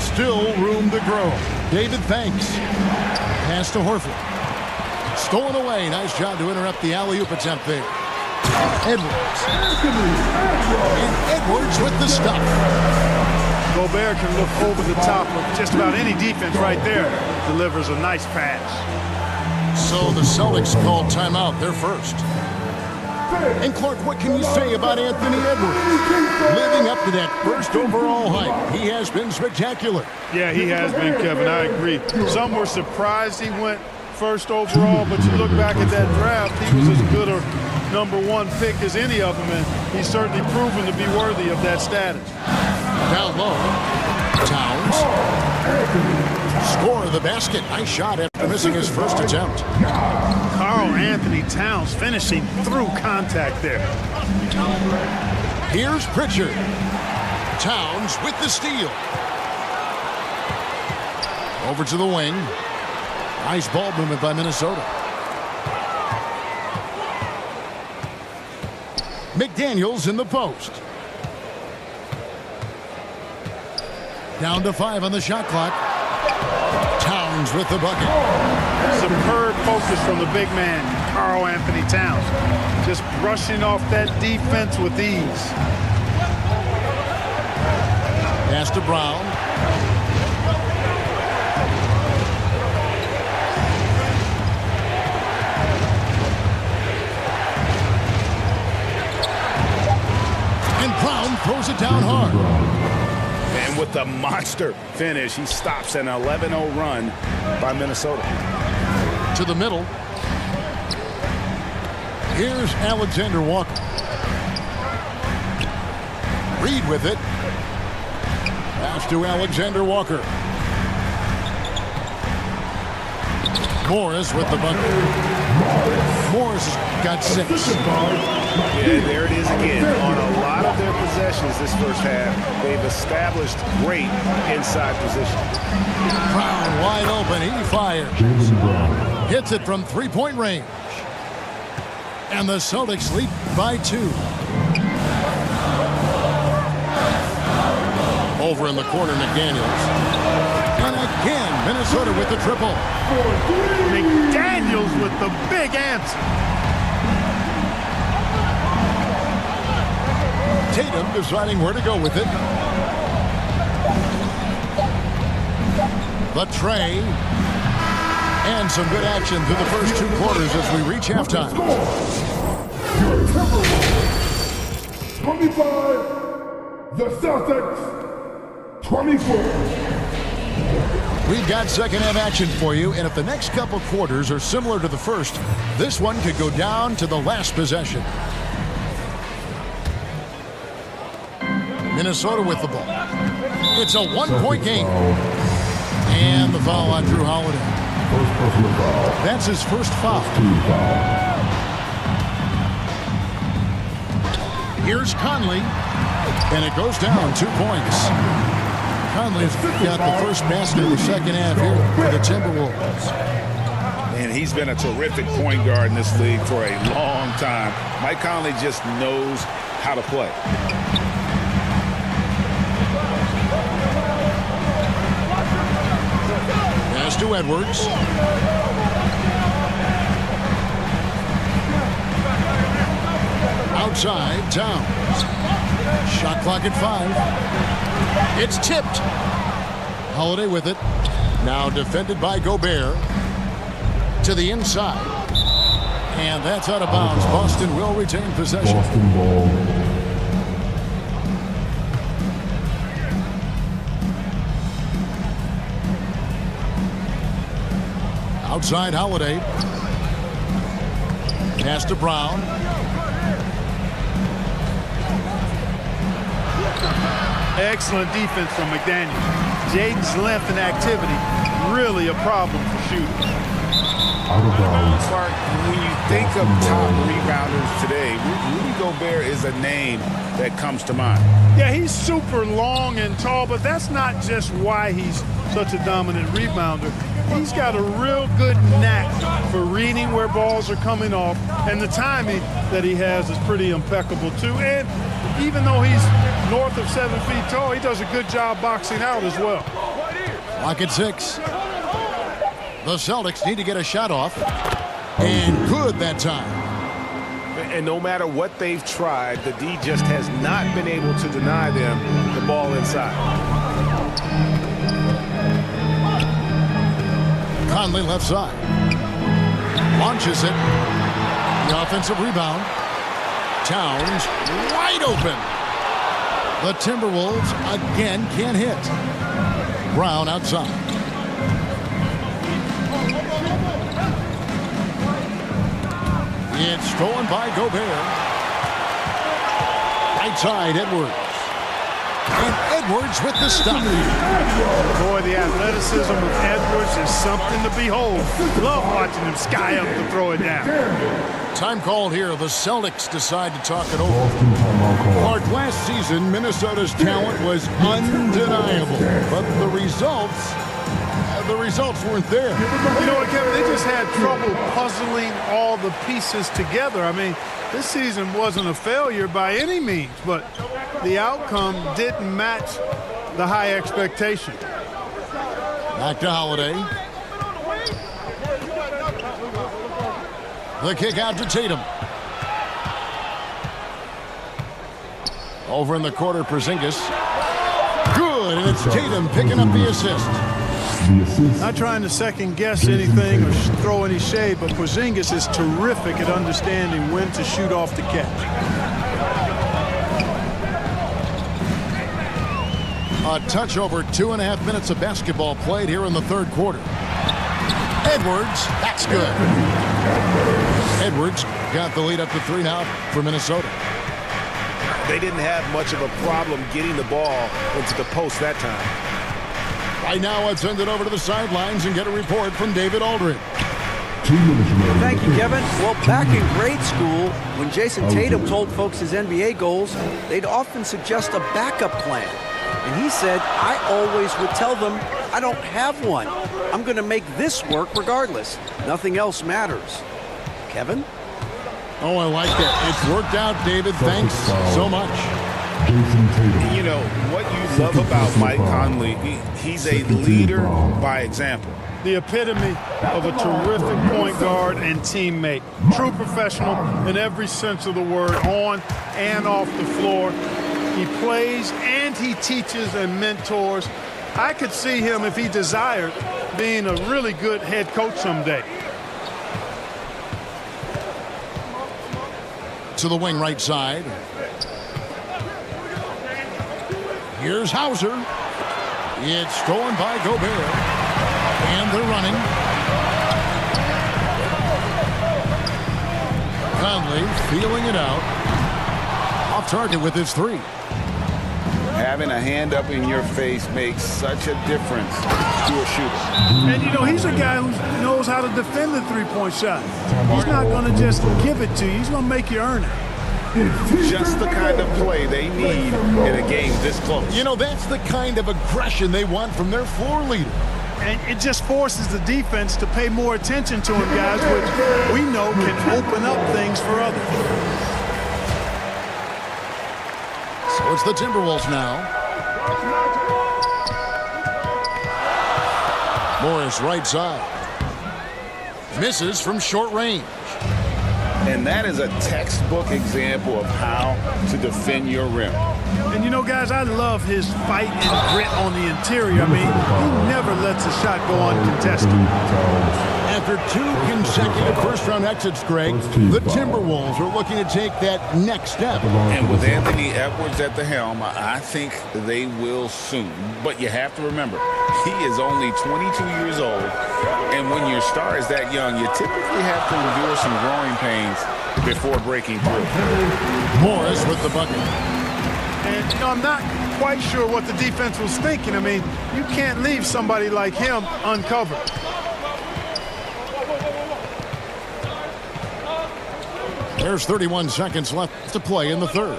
Still room to grow. David, thanks. Pass to Horford. Stolen away. Nice job to interrupt the alley-oop attempt there. Edwards. And Edwards with the stuff. Gobert can look over the top of just about any defense right there. Delivers a nice pass. So the Celtics called timeout. They're first. And Clark, what can you say about Anthony Edwards? Living up to that first overall hype. He has been spectacular. Yeah, he has been, Kevin. I agree. Some were surprised he went first overall, but you look back at that draft, he was as good a #1 pick as any of them, and he's certainly proven to be worthy of that status. Down low. Towns. Score of the basket. Nice shot after missing his first attempt. Karl Anthony Towns finishing through contact there. Here's Pritchard. Towns with the steal. Over to the wing. Nice ball movement by Minnesota. McDaniels in the post. Down to 5 on the shot clock. Towns with the bucket. Superb focus from the big man, Karl Anthony Towns. Just brushing off that defense with ease. Pass to Brown. And Brown throws it down hard. And with the monster finish, he stops an 11-0 run by Minnesota. To the middle. Here's Alexander Walker. Reed with it. Pass to Alexander Walker. Morris with the bucket. Morris has got 6. Yeah, there it is again. On a lot of their possessions this first half, they've established great inside position. Brown wide open. He fires. Hits it from 3-point range. And the Celtics lead by 2. Over in the corner, McDaniels. And again, Minnesota with the triple. McDaniels with the big answer. Tatum deciding where to go with it. The tray. And some good action through the first 2 quarters as we reach halftime. 25, the Celtics, 24. We've got second half action for you, and if the next couple quarters are similar to the first, this one could go down to the last possession. Minnesota with the ball. It's a 1-point game. And the foul on Drew Holiday. That's his first foul. Here's Conley. And it goes down 2 points. Conley's got the first basket of the second half here for the Timberwolves. And he's been a terrific point guard in this league for a long time. Mike Conley just knows how to play. Pass to Edwards. Outside, Towns. Shot clock at 5. It's tipped. Holiday with it. Now defended by Gobert. To the inside. And that's out of bounds. Boston will retain possession. Boston ball. Outside Holiday. Pass to Brown. Excellent defense from McDaniels. Jaden's length and activity, really a problem for shooting. Clark, when you think of top rebounders today, Rudy Gobert is a name that comes to mind. Yeah, he's super long and tall, but that's not just why he's such a dominant rebounder. He's got a real good knack for reading where balls are coming off, and the timing that he has is pretty impeccable too. And even though he's north of 7 feet tall, he does a good job boxing out as well. Clock at 6. The Celtics need to get a shot off, and good that time. And no matter what they've tried, the D just has not been able to deny them the ball inside. Conley left side. Launches it. The offensive rebound. Towns wide open. The Timberwolves again can't hit. Brown outside. It's stolen by Gobert. Right side, Edwards. And Edwards with the stop. Boy, the athleticism of Edwards is something to behold. Love watching him sky up to throw it down. Time called here. The Celtics decide to talk it over. Clark, last season, Minnesota's talent was undeniable, but the results weren't there. You know what, Kevin? They just had trouble puzzling all the pieces together. I mean, this season wasn't a failure by any means, but the outcome didn't match the high expectation. Back to Holiday. The kick out to Tatum. Over in the corner, Porzingis. Good, and it's Tatum picking up the assist. Not trying to second-guess anything or throw any shade, but Porzingis is terrific at understanding when to shoot off the catch. A touch over 2.5 minutes of basketball played here in the third quarter. Edwards, that's good. Edwards got the lead up to 3 now for Minnesota. They didn't have much of a problem getting the ball into the post that time. Right now, I'd send it over to the sidelines and get a report from David Aldridge. Thank you, Kevin. Well, back in grade school, when Jason Tatum told folks his NBA goals, they'd often suggest a backup plan. And he said, I always would tell them, I don't have one. I'm going to make this work regardless. Nothing else matters. Kevin? Oh, I like that. It's worked out, David. Thanks so much. You know, what you love about Mike Conley, he's a leader by example. The epitome of a terrific point guard and teammate. True professional in every sense of the word, on and off the floor. He plays and he teaches and mentors. I could see him, if he desired, being a really good head coach someday. To the wing right side. Here's Hauser. It's stolen by Gobert. And they're running. Conley feeling it out. Off target with his 3. Having a hand up in your face makes such a difference to a shooter. And, you know, he's a guy who knows how to defend the three-point shot. He's not going to just give it to you. He's going to make you earn it. Just the kind of play they need in a game this close. You know, that's the kind of aggression they want from their floor leader. And it just forces the defense to pay more attention to him, guys, which we know can open up things for others. So it's the Timberwolves now. Morris right side. Misses from short range. And that is a textbook example of how to defend your rim. And, you know, guys, I love his fight and grit on the interior. I mean, he never lets a shot go uncontested. After 2 consecutive first-round exits, Greg, the Timberwolves are looking to take that next step. And with Anthony Edwards at the helm, I think they will soon. But you have to remember, he is only 22 years old. And when your star is that young, you typically have to endure some growing pains before breaking through. Morris with the bucket. And, you know, I'm not quite sure what the defense was thinking. I mean, you can't leave somebody like him uncovered. There's 31 seconds left to play in the third.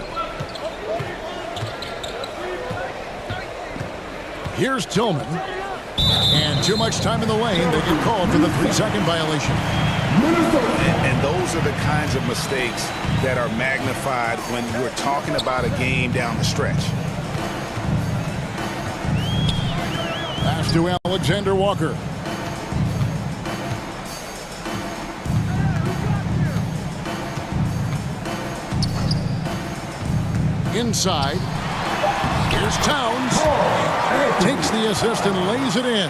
Here's Tillman. And too much time in the lane. They get called for the 3-second violation. And those are the kinds of mistakes that are magnified when we're talking about a game down the stretch. Pass to Alexander Walker. Inside. Here's Towns. Takes the assist and lays it in.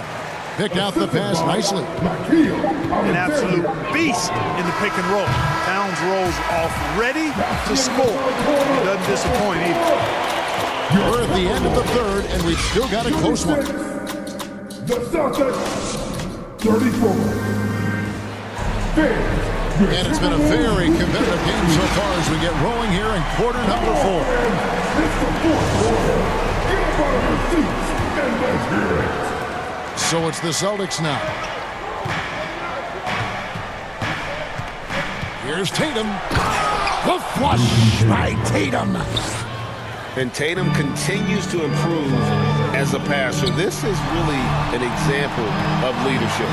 Picked out the pass nicely. An absolute beast in the pick and roll. Towns rolls off ready to score. He doesn't disappoint either. We're at the end of the third, and we've still got a close one. The Celtics, 34. And it's been a very competitive game so far as we get rolling here in quarter number 4. It's the fourth quarter. Get up out of your seats and let's hear it. So it's the Celtics now. Here's Tatum. The flush by Tatum. And Tatum continues to improve as a passer. This is really an example of leadership.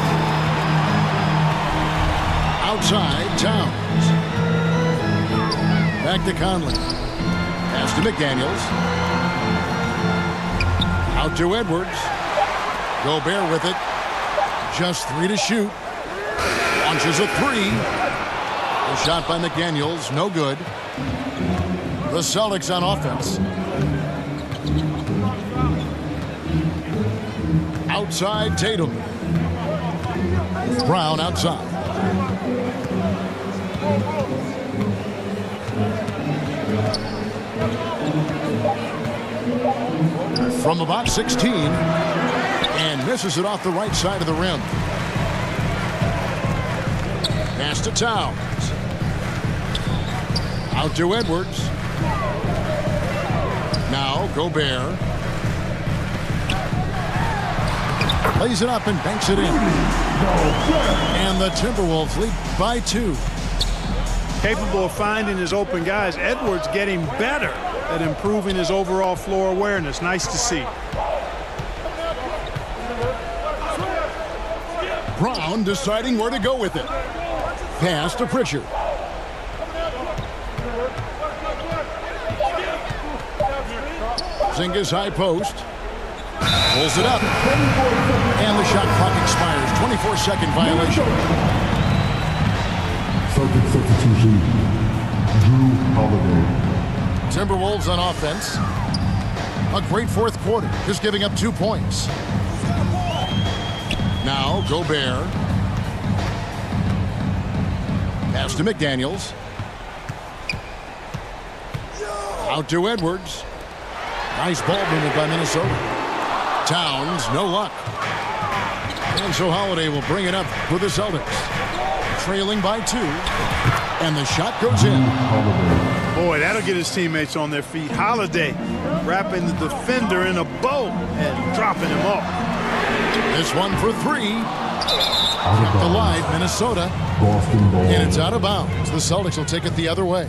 Outside, Towns. Back to Conley. Pass to McDaniels. Out to Edwards. Gobert with it. Just 3 to shoot. Launches a 3. The shot by McDaniels, no good. The Celtics on offense. Outside, Tatum. Brown outside. From about 16, and misses it off the right side of the rim. Pass to Towns. Out to Edwards. Now Gobert. Lays it up and banks it in. And the Timberwolves lead by 2. Capable of finding his open guys. Edwards getting better at improving his overall floor awareness. Nice to see. Brown deciding where to go with it. Pass to Pritchard. Zinga's high post. Pulls it up. And the shot clock expires. 24-second violation. Celtic substitution, Drew Holiday. Timberwolves on offense. A great fourth quarter, just giving up 2 points. Now Gobert. Pass to McDaniels. Out to Edwards. Nice ball movement by Minnesota. Towns, no luck. And so Holiday will bring it up for the Celtics. Trailing by 2. And the shot goes in. Boy, that'll get his teammates on their feet. Holiday wrapping the defender in a bow and dropping him off. This one for 3. Kept alive, Minnesota. And it's out of bounds. The Celtics will take it the other way.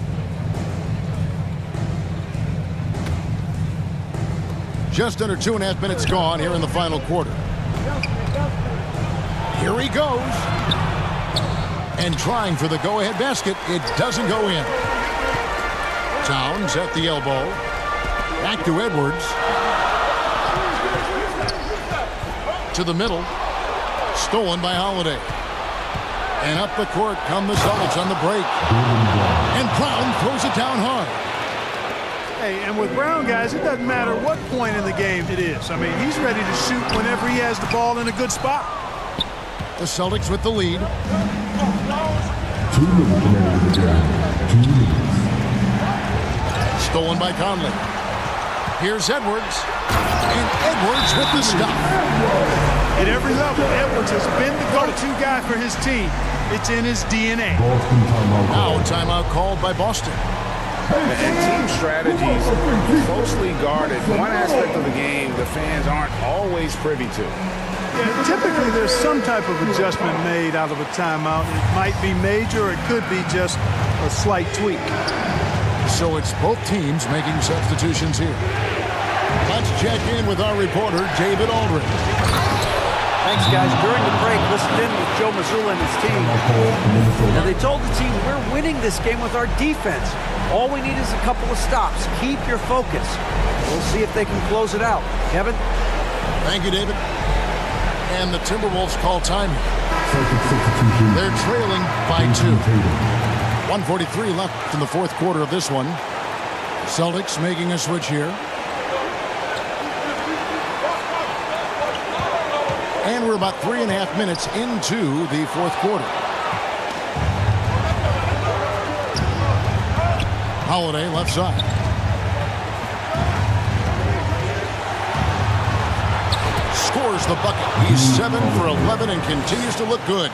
Just under 2.5 minutes gone here in the final quarter. Here he goes. And trying for the go-ahead basket. It doesn't go in. Towns at the elbow. Back to Edwards. To the middle. Stolen by Holiday. And up the court come the Celtics on the break. And Brown throws it down hard. Hey, and with Brown, guys, it doesn't matter what point in the game it is. I mean, he's ready to shoot whenever he has the ball in a good spot. The Celtics with the lead. 2 minutes remaining in the game. 2 minutes. Stolen by Conley. Here's Edwards. And Edwards with the stop. At every level, Edwards has been the go-to guy for his team. It's in his DNA. Boston timeout. Now timeout called by Boston. And team strategies closely guarded. One aspect of the game the fans aren't always privy to. Yeah, typically there's some type of adjustment made out of a timeout. It might be major, or it could be just a slight tweak. So it's both teams making substitutions here. Let's check in with our reporter, David Aldridge. Thanks, guys. During the break, listened in with Joe Mazzulla and his team. Now, they told the team, we're winning this game with our defense. All we need is a couple of stops. Keep your focus. We'll see if they can close it out. Kevin? Thank you, David. And the Timberwolves call time. They're trailing by 2. 1:43 left in the fourth quarter of this one. Celtics making a switch here. And we're about 3.5 minutes into the fourth quarter. Holiday left side. Scores the bucket. He's 7 for 11 and continues to look good.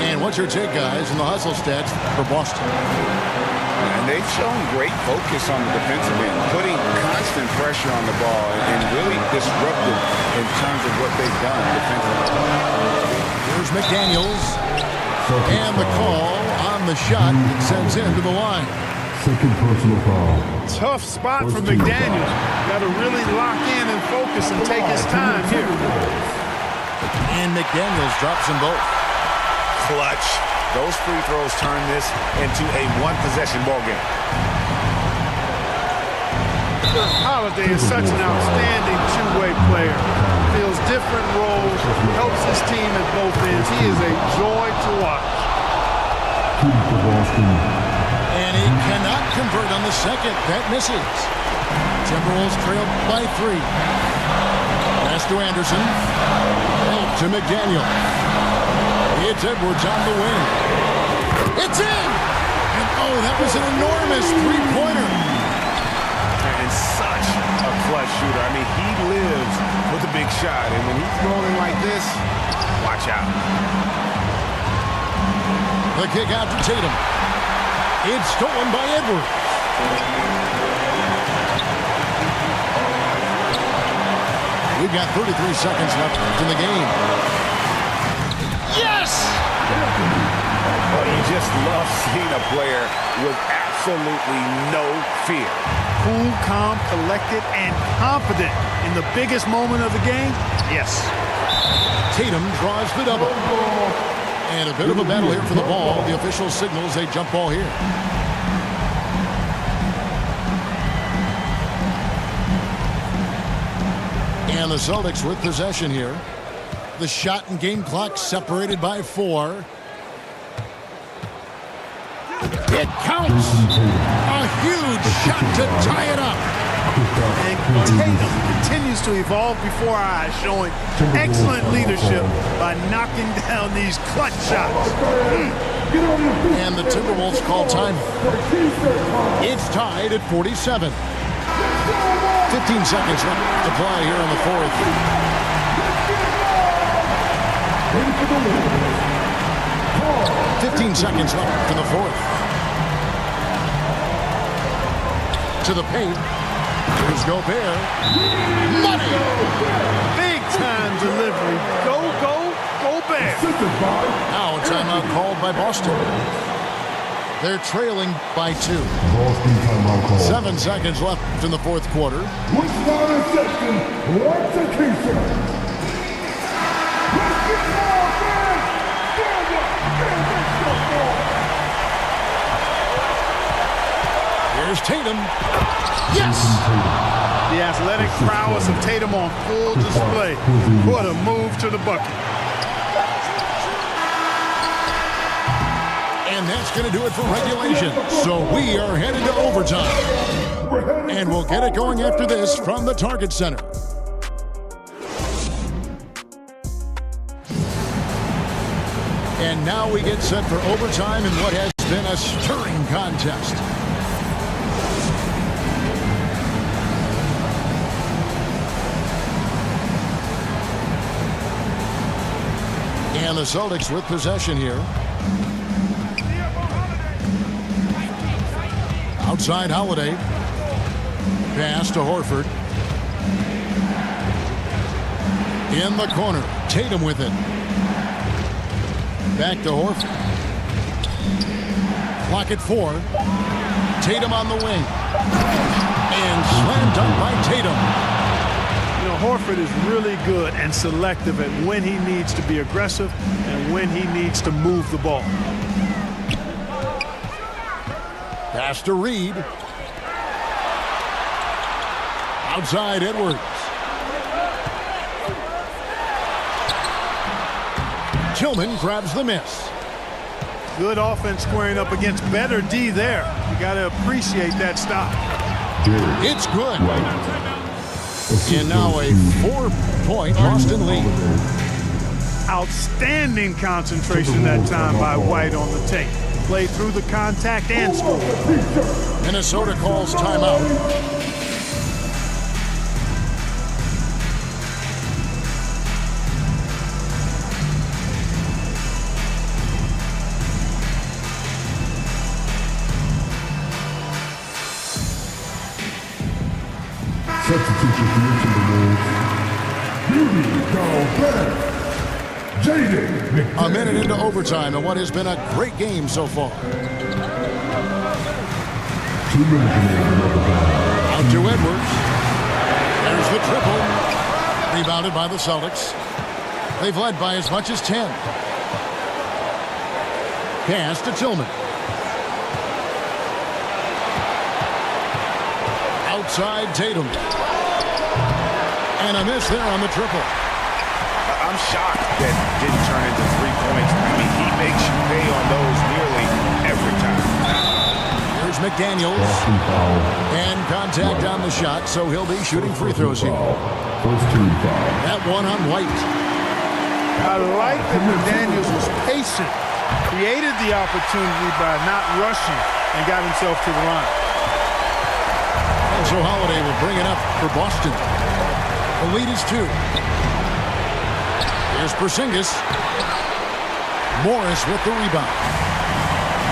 And what's your take, guys, in the hustle stats for Boston? And they've shown great focus on the defensive end, putting constant pressure on the ball and really disruptive in terms of what they've done defensively. Here's McDaniels. And the call on the shot that sends him to the line. Second personal foul. Tough spot for McDaniels. Got to really lock in and focus and take his time here. And McDaniels drops them both. Clutch. Those free throws turn this into a one-possession ball game. Holiday is such an outstanding two-way player. Fills different roles, helps his team at both ends. He is a joy to watch. And he cannot convert on the second. That misses. Timberwolves trail by 3. Pass to Anderson. Out to McDaniel. It's Edwards on the wing. It's in! And oh, that was an enormous three-pointer. And such a clutch shooter. I mean, he lives with a big shot. And when he's rolling like this, watch out. The kick out to Tatum. It's stolen by Edwards. We've got 33 seconds left in the game. Yes! Well, you just love seeing a player with absolutely no fear. Cool, calm, collected, and confident in the biggest moment of the game. Yes. Tatum draws the double. And a bit of a battle here for the ball. The official signals a jump ball here. And the Celtics with possession here. The shot and game clock separated by 4. It counts. A huge shot to tie it up. And Tatum continues to evolve before our eyes, showing excellent leadership by knocking down these clutch shots. And the Timberwolves call time. It's tied at 47. 15 seconds left to play here in the fourth. 15 seconds left in the fourth. To the paint. Here's Gobert. Money! Big time delivery. Go, Gobert. Now a timeout called by Boston. They're trailing by 2. 7 seconds left in the fourth quarter. Here's Tatum. Yes! The athletic prowess of Tatum on full display. What a move to the bucket. And that's going to do it for regulation. So we are headed to overtime. And we'll get it going after this from the Target Center. And now we get set for overtime in what has been a stirring contest. And the Celtics with possession here. Outside Holiday. Pass to Horford. In the corner. Tatum with it. Back to Horford. Clock at 4. Tatum on the wing. And slam dunk by Tatum. You know, Horford is really good and selective at when he needs to be aggressive and when he needs to move the ball. Pass to Reed. Outside Edwards. Tillman grabs the miss. Good offense squaring up against better D there. You got to appreciate that stop. It's good. And now a 4-point Boston lead. Outstanding concentration that time by White on the tape. Played through the contact and scored. Minnesota calls timeout. Substitution for your Timberwolves. Beauty down back. Jaden McDaniels. A minute into overtime and what has been a great game so far. 2 minutes remaining in overtime. Out to Edwards. There's the triple. Rebounded by the Celtics. They've led by as much as 10. Pass to Tillman. Outside Tatum. And a miss there on the triple. I'm shocked that didn't turn into 3 points. I mean, he makes you pay on those nearly every time. Here's McDaniels. And contact on the shot, so he'll be shooting free throws here. First team foul. That one on White. I like that McDaniels was patient. Created the opportunity by not rushing and got himself to the line. And so Holiday will bring it up for Boston. The lead is 2. Here's Porzingis. Morris with the rebound.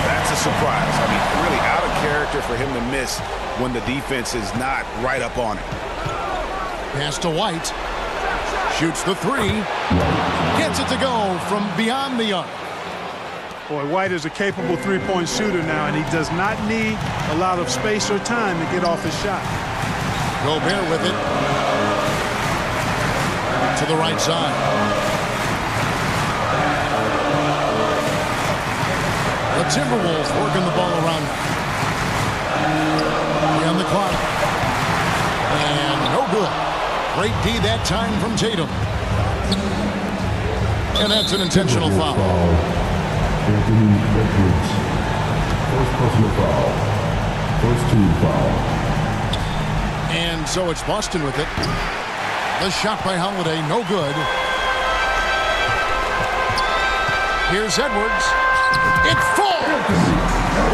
That's a surprise. I mean, really out of character for him to miss when the defense is not right up on it. Pass to White. Shoots the 3. Gets it to go from beyond the arc. Boy, White is a capable three-point shooter now, and he does not need a lot of space or time to get off his shot. Gobert with it. To the right side. The Timberwolves working the ball around. On the clock. And no good. Great D that time from Tatum. And that's an intentional foul. Anthony Edwards. First personal foul. First team foul. And so it's Boston with it. The shot by Holiday, no good. Here's Edwards. It falls!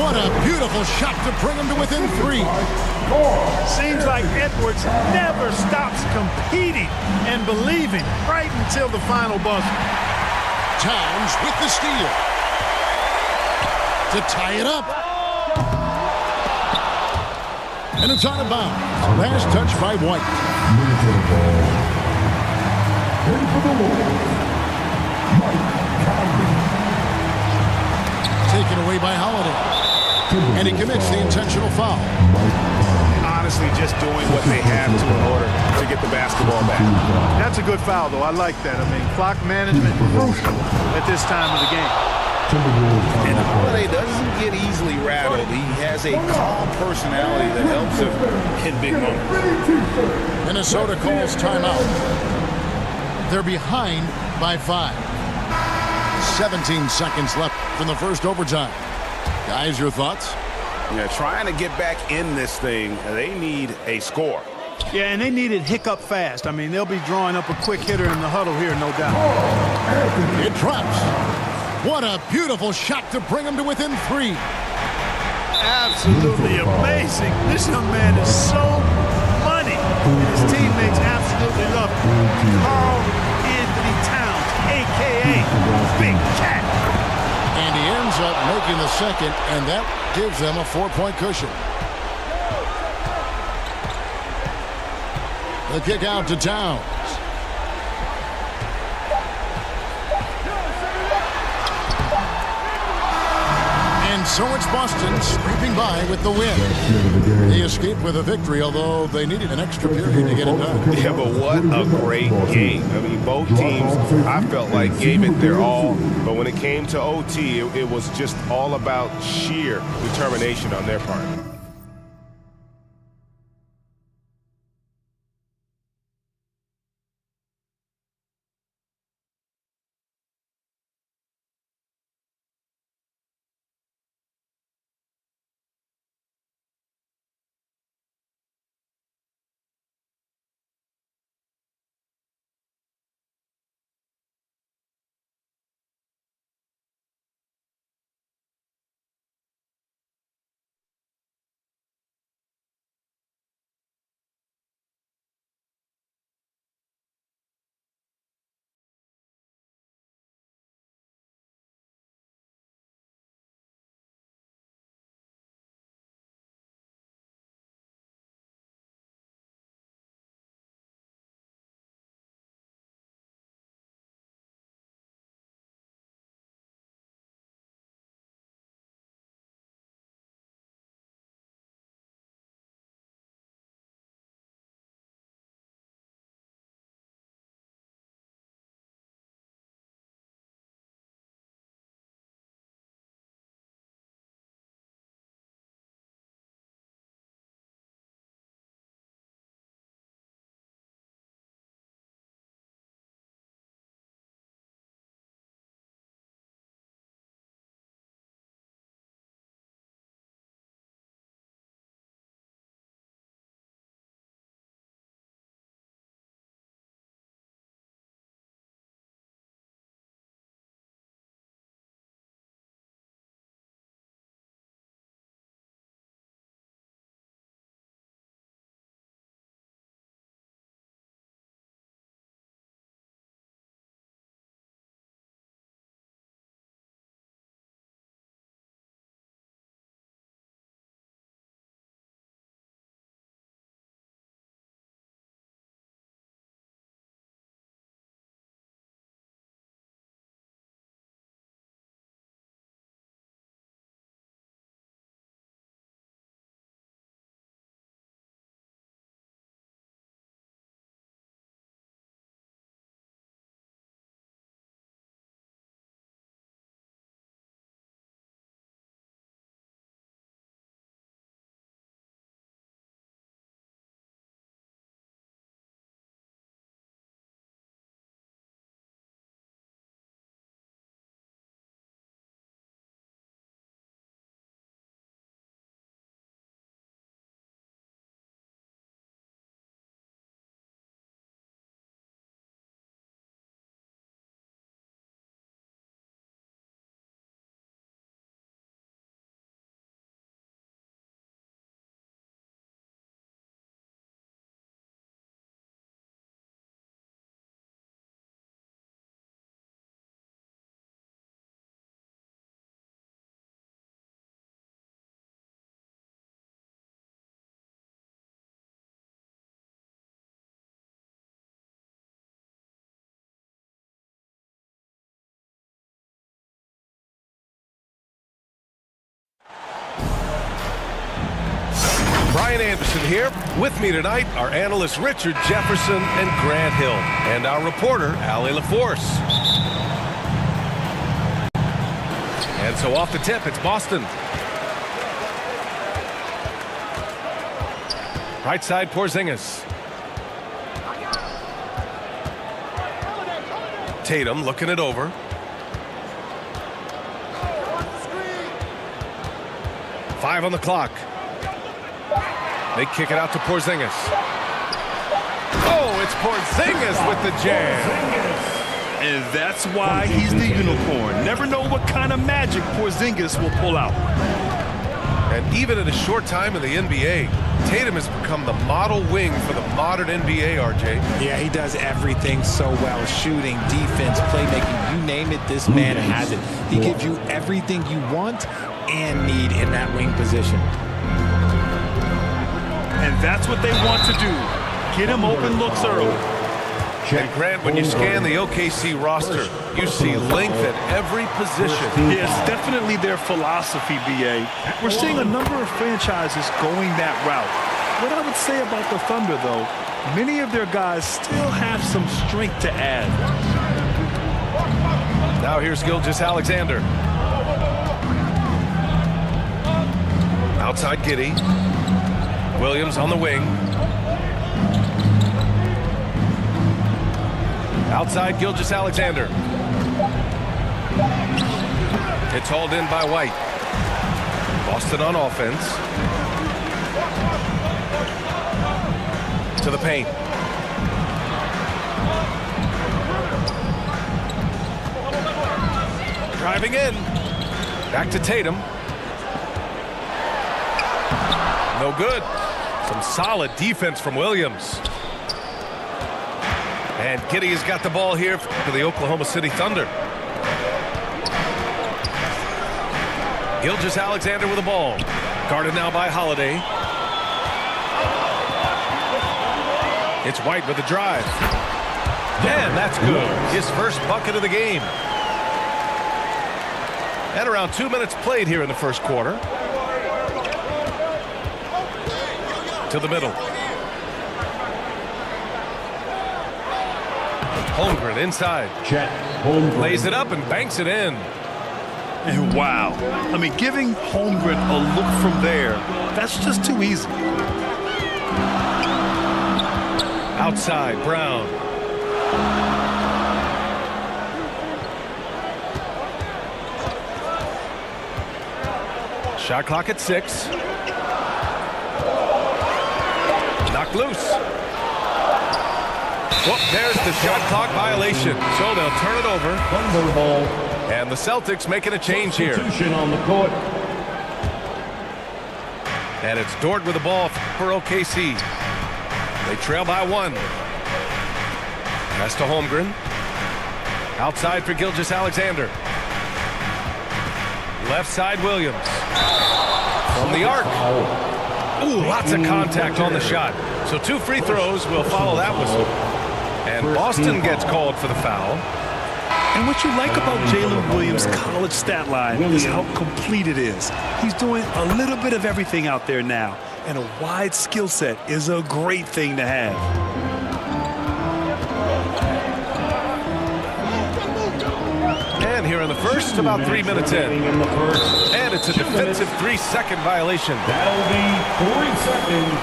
What a beautiful shot to bring him to within 3. Seems like Edwards never stops competing and believing right until the final buzzer. Towns with the steal. To tie it up. And it's out of bounds. Last touch by White. Minnesota ball. In for the Wolves. Mike Conley. Taken away by Holiday. And he commits the intentional foul. Honestly, just doing what they have to in order to get the basketball back. That's a good foul, though. I like that. I mean, clock management crucial at this time of the game. And Holiday doesn't get easily rattled. He has a calm personality that helps him in big moments. Minnesota calls timeout. They're behind by 5. 17 seconds left from the first overtime. Guys, your thoughts? Yeah, trying to get back in this thing, they need a score. Yeah, and they need it hiccup fast. I mean, they'll be drawing up a quick hitter in the huddle here, no doubt. It drops. What a beautiful shot to bring him to within 3. Absolutely amazing. This young man is so money. His teammates absolutely love him. Carl Anthony Towns, a.k.a. Big Cat. And he ends up making the second, and that gives them a 4-point cushion. The kick out to Towns. So it's Boston scraping by with the win. They escaped with a victory, although they needed an extra period to get it done. Yeah, but what a great game. I mean, both teams, I felt like, gave it their all. But when it came to OT, it was just all about sheer determination on their part. Brian Anderson here. With me tonight, our analysts Richard Jefferson and Grant Hill, and our reporter, Allie LaForce. And so off the tip, it's Boston. Right side, Porzingis. Tatum looking it over. Five on the clock. They kick it out to Porzingis. Oh, it's Porzingis with the jam. And that's why he's the unicorn. Never know what kind of magic Porzingis will pull out. And even in a short time in the NBA, Tatum has become the model wing for the modern NBA, RJ. Yeah, he does everything so well. Shooting, defense, playmaking, you name it, this man has it. He gives you everything you want and need in that wing position. And that's what they want to do. Get him open looks early. And Grant, when you scan the OKC roster, you see length at every position. Yeah, it's definitely their philosophy, BA. We're seeing a number of franchises going that route. What I would say about the Thunder, though, many of their guys still have some strength to add. Now here's Gilgeous-Alexander. Outside Giddey. Williams on the wing. Outside Gilgeous-Alexander. It's hauled in by White. Boston on offense. To the paint. Driving in. Back to Tatum. No good. Some solid defense from Williams. And Giddey has got the ball here for the Oklahoma City Thunder. Gilgeous-Alexander with the ball. Guarded now by Holiday. It's White with the drive. And that's good. His first bucket of the game. And around 2 minutes played here in the first quarter. To the middle. Holmgren inside. Lays it up and banks it in. And wow. I mean, giving Holmgren a look from there, that's just too easy. Outside, Brown. Shot clock at 6. Knocked loose. Whoop, there's the shot clock violation. So they'll turn it over. And the Celtics making a change here. On the court. And it's Dort with the ball for OKC. They trail by 1. Pass to Holmgren. Outside for Gilgeous-Alexander. Left side, Williams. From the arc. Ooh, lots of contact on the shot. So 2 free throws will follow that whistle. And Boston gets called for the foul. And what you like about Jalen Williams' college stat line is how complete it is. He's doing a little bit of everything out there now. And a wide skill set is a great thing to have. And here in the first, about 3 minutes in. And it's a defensive 3-second violation. That'll be 3 seconds.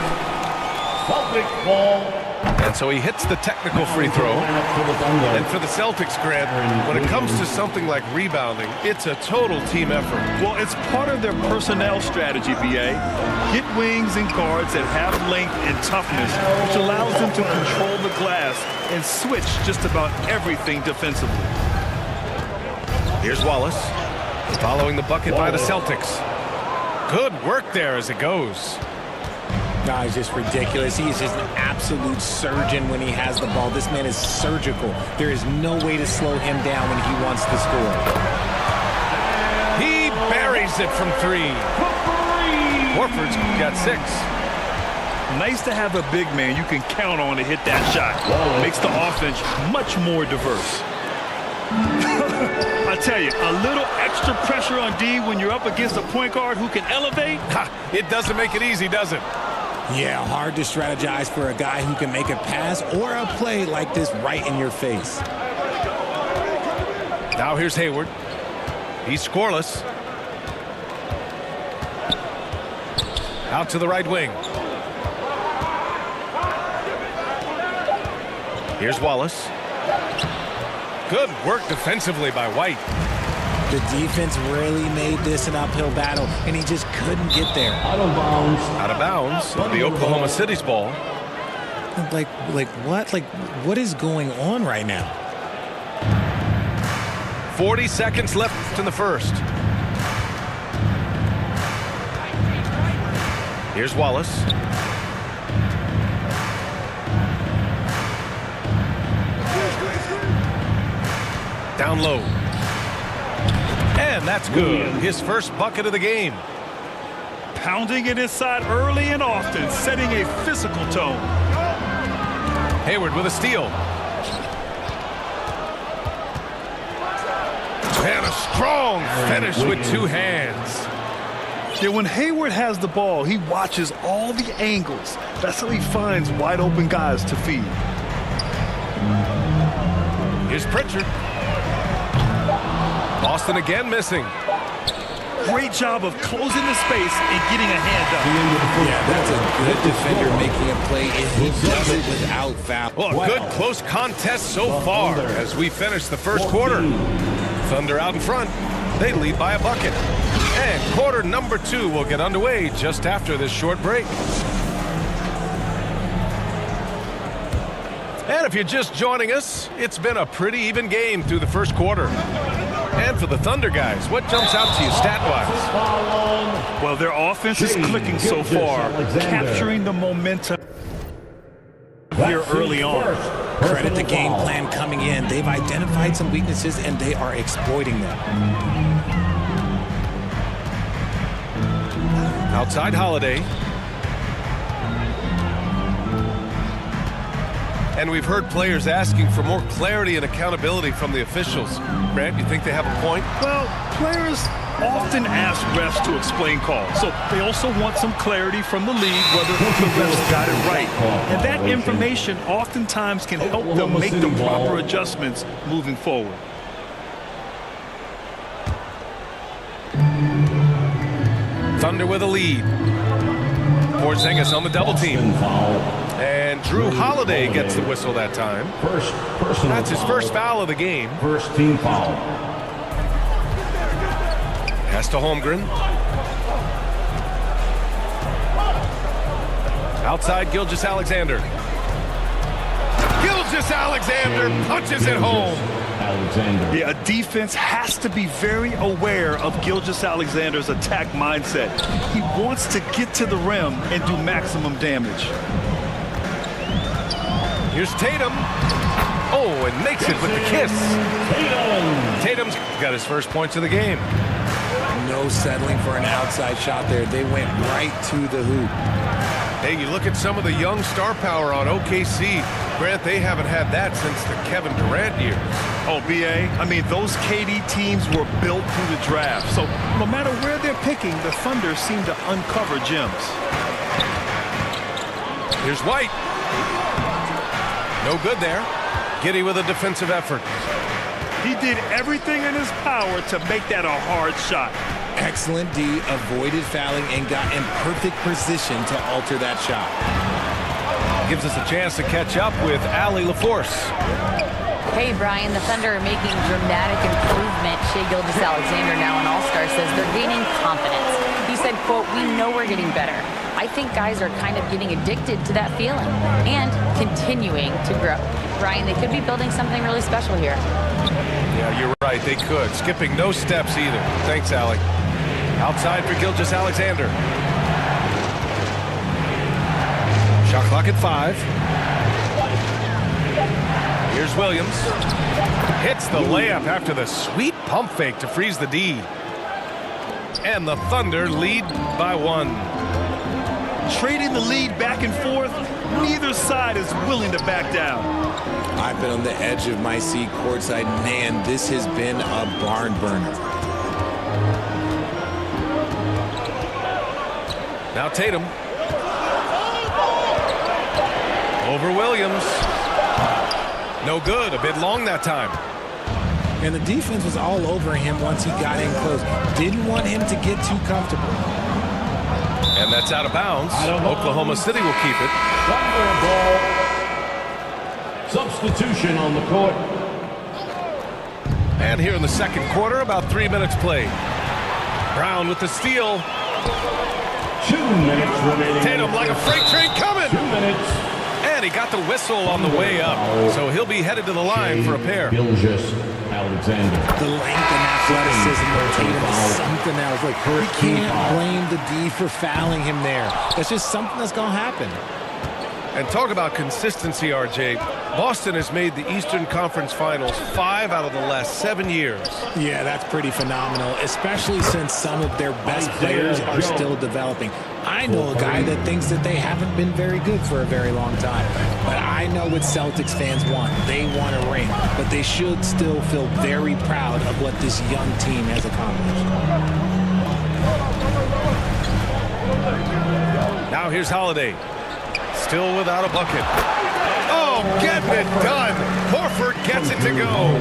Celtic ball. And so he hits the technical free throw. And for the Celtics, Grant, when it comes to something like rebounding, it's a total team effort. Well, it's part of their personnel strategy, BA. Get wings and guards that have length and toughness, which allows them to control the glass and switch just about everything defensively. Here's Wallace, following the bucket by the Celtics. Good work there as it goes. No, it's just ridiculous. He is just an absolute surgeon when he has the ball. This man is surgical. There is no way to slow him down when he wants to score. He buries it from 3. Horford's got 6. Nice to have a big man you can count on to hit that shot. Makes the offense much more diverse. I tell you, a little extra pressure on D when you're up against a point guard who can elevate. It doesn't make it easy, does it? Yeah, hard to strategize for a guy who can make a pass or a play like this right in your face. Now here's Hayward. He's scoreless. Out to the right wing. Here's Wallace. Good work defensively by White. The defense really made this an uphill battle, and he just couldn't get there. Out of bounds. Out of bounds. The Oklahoma City's ball. Like what? Like, what is going on right now? 40 seconds left in the first. Here's Wallace. Down low. And that's good. His first bucket of the game. Pounding it inside early and often, setting a physical tone. Hayward with a steal. Strong finish with two hands. Yeah, when Hayward has the ball, he watches all the angles. That's how he finds wide open guys to feed. Here's Pritchard. Boston again missing. Great job of closing the space and getting a hand up. Yeah, that's a good defender making a play, and he does it without foul. Well, a good close contest so far as we finish the first quarter. Thunder out in front. They lead by a bucket. And quarter number 2 will get underway just after this short break. And if you're just joining us, it's been a pretty even game through the first quarter. And for the Thunder guys, what jumps out to you stat-wise? Well, their offense is clicking so far, capturing the momentum here early on. Credit the game plan coming in. They've identified some weaknesses, and they are exploiting them. Outside Holiday. And we've heard players asking for more clarity and accountability from the officials. Grant, you think they have a point? Well, players often ask refs to explain calls, so they also want some clarity from the league whether the refs got it right. And that information oftentimes can help them make the proper adjustments moving forward. Thunder with a lead. Porzingis on the double team. And Drew Holiday gets the whistle that time. That's his first foul of the game. First team foul. Pass to Holmgren. Outside Gilgeous-Alexander. Gilgeous-Alexander punches it home. Alexander. Yeah, a defense has to be very aware of Gilgeous-Alexander's attack mindset. He wants to get to the rim and do maximum damage. Here's Tatum. Oh, and makes it with the kiss. Tatum's got his first points of the game. No settling for an outside shot there. They went right to the hoop. Hey, you look at some of the young star power on OKC. Grant, they haven't had that since the Kevin Durant years. Oh, B.A., I mean, those KD teams were built through the draft. So no matter where they're picking, the Thunder seem to uncover gems. Here's White. No good there. Giddey with a defensive effort. He did everything in his power to make that a hard shot. Excellent D, avoided fouling and got in perfect position to alter that shot. Gives us a chance to catch up with Allie LaForce. Hey, Brian, the Thunder are making dramatic improvement. Shai Gilgeous-Alexander now an All-Star says they're gaining confidence. He said, quote, "We know we're getting better." I think guys are kind of getting addicted to that feeling and continuing to grow. Brian, they could be building something really special here. Yeah, you're right. They could. Skipping no steps either. Thanks, Allie. Outside for Gilgeous-Alexander. Shot clock at 5. Here's Williams. Hits the layup after the sweet pump fake to freeze the D. And the Thunder lead by 1. Trading the lead back and forth, neither side is willing to back down. I've been on the edge of my seat courtside. Man, this has been a barn burner. Now Tatum. Over Williams. No good. A bit long that time. And the defense was all over him once he got in close. Didn't want him to get too comfortable. And that's out of bounds. Oklahoma City will keep it. Thunder ball. Substitution on the court. And here in the second quarter, about 3 minutes played. Brown with the steal. 2 minutes remaining. Tatum like a freight train coming. 2 minutes. And he got the whistle on the way up. So he'll be headed to the line for a pair. Gilgeous-Alexander. The length and athleticism of Tatum is something else. Like, you can't blame the D for fouling him there. That's just something that's going to happen. And talk about consistency, RJ. Boston has made the Eastern Conference Finals 5 out of the last 7 years. Yeah, that's pretty phenomenal, especially since some of their best players are still developing. I know a guy that thinks that they haven't been very good for a very long time. But I know what Celtics fans want. They want a ring. But they should still feel very proud of what this young team has accomplished. Now here's Holiday. Still without a bucket. Oh, getting it done. Horford gets it to go.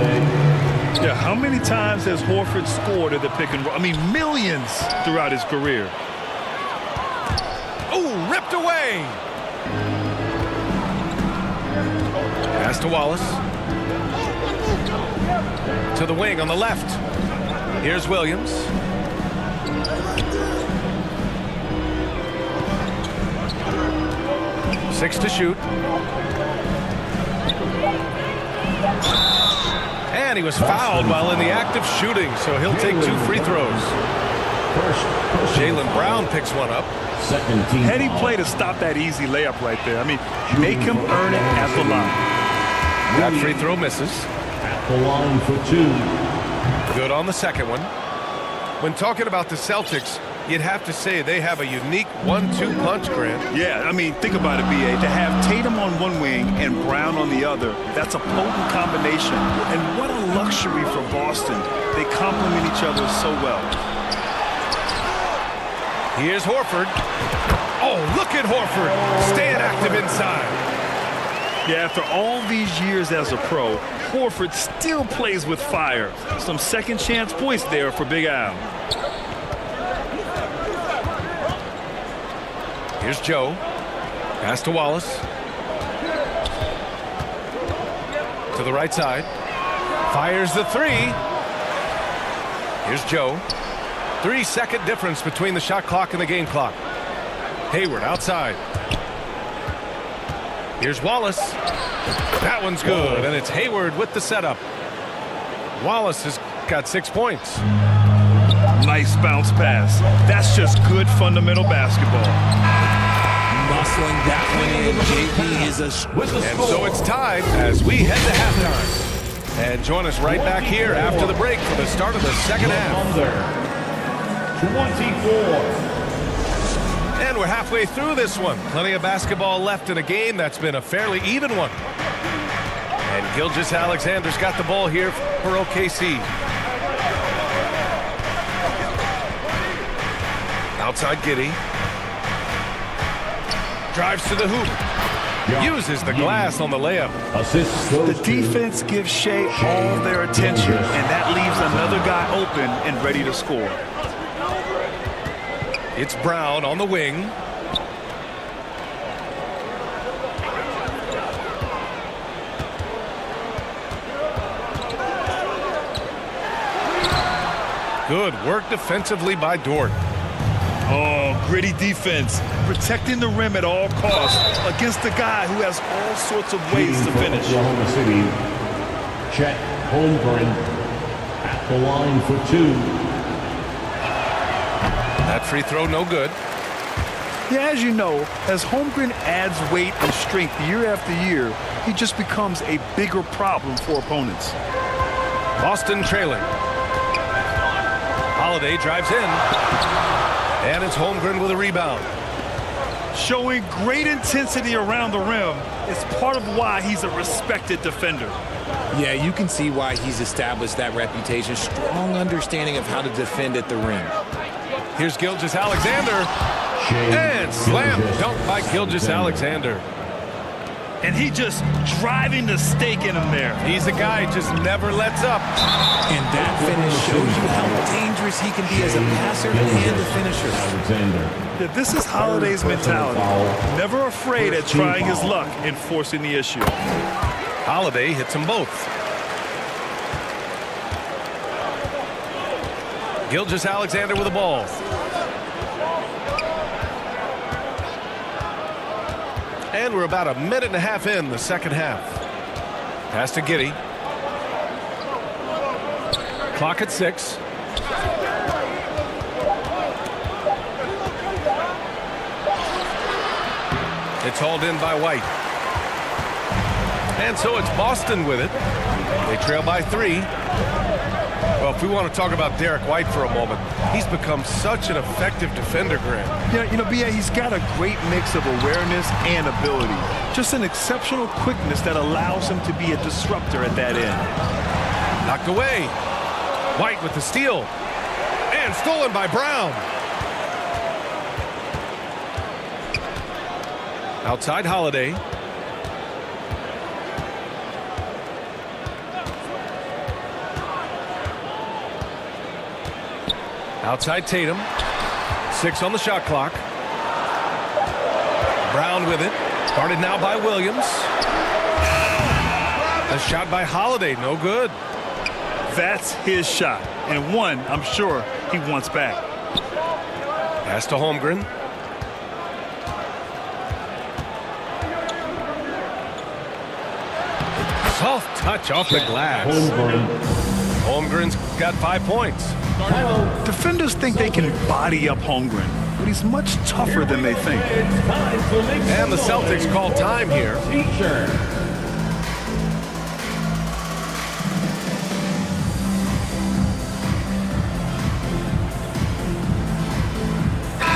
Yeah, how many times has Horford scored at the pick and roll? I mean, millions throughout his career. Oh, ripped away. Pass to Wallace. To the wing on the left. Here's Williams. Six to shoot. And he was fouled while in the act of shooting, so he'll take 2 free throws. Jaylen Brown picks one up. Heady play to stop that easy layup right there. I mean, make him earn it at the line. That free throw misses. At the line for 2. Good on the second one. When talking about the Celtics, you'd have to say they have a unique 1-2 punch, Grant. Yeah, I mean, think about it, B.A. To have Tatum on one wing and Brown on the other, that's a potent combination. And what a luxury for Boston. They complement each other so well. Here's Horford. Oh, look at Horford. Staying active inside. Yeah, after all these years as a pro, Horford still plays with fire. Some second chance points there for Big Al. Here's Joe. Pass to Wallace. To the right side. Fires the 3. Here's Joe. 3-second difference between the shot clock and the game clock. Hayward outside. Here's Wallace. That one's good, and it's Hayward with the setup. Wallace has got 6 points. Nice bounce pass. That's just good fundamental basketball. Muscling that one in. JP is And so it's tied as we head to halftime. And join us right back here after the break for the start of the second half. 24. And we're halfway through this one. Plenty of basketball left in a game that's been a fairly even one. And Gilgeous-Alexander's got the ball here for OKC. Outside Giddey. Drives to the hoop. Uses the glass on the layup. The defense gives Shea all their attention, and that leaves another guy open and ready to score. It's Brown on the wing. Good work defensively by Dort. Oh, gritty defense. Protecting the rim at all costs against a guy who has all sorts of ways to finish. Oklahoma City, Chet Holmgren at the line for 2. That free throw no good. Yeah, as you know, as Holmgren adds weight and strength year after year, he just becomes a bigger problem for opponents. Boston trailing. Holiday drives in. And it's Holmgren with a rebound. Showing great intensity around the rim is part of why he's a respected defender. Yeah, you can see why he's established that reputation. Strong understanding of how to defend at the rim. Here's Gilgeous-Alexander. And slam dunk by Gilgeous-Alexander. And he just driving the stake in him there. He's a guy who just never lets up. And that finish shows you how dangerous he can be as a passer and a finisher. Yeah, this is Holiday's mentality. Never afraid at trying his luck and forcing the issue. Holiday hits them both. Gilgeous-Alexander with the ball. And we're about a minute and a half in the second half. Pass to Giddey. Clock at 6. It's hauled in by White. And so it's Boston with it. They trail by 3. Well, if we want to talk about Derek White for a moment, he's become such an effective defender, Grant. Yeah, you know, B.A., he's got a great mix of awareness and ability. Just an exceptional quickness that allows him to be a disruptor at that end. Knocked away. White with the steal. And stolen by Brown. Outside Holiday. Outside Tatum. 6 on the shot clock. Brown with it. Guarded now by Williams. A shot by Holiday. No good. That's his shot. And one, I'm sure, he wants back. Pass to Holmgren. Soft touch off the glass. Holmgren's got 5 points. Defenders think they can body up Holmgren, but he's much tougher than they think. And the Celtics call time here.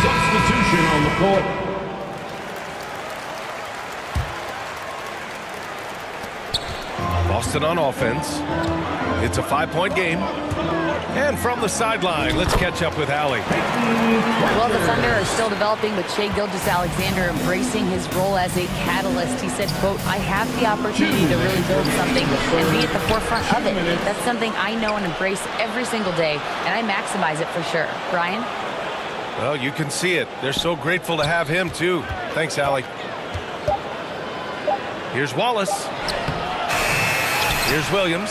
Substitution on the court. Boston on offense. It's a 5-point game. And from the sideline, let's catch up with Allie. Well, the Thunder are still developing with Shai Gilgeous-Alexander embracing his role as a catalyst. He said, quote, I have the opportunity to really build something and be at the forefront of it. That's something I know and embrace every single day, and I maximize it for sure. Brian? Well, you can see it. They're so grateful to have him, too. Thanks, Allie. Here's Wallace. Here's Williams.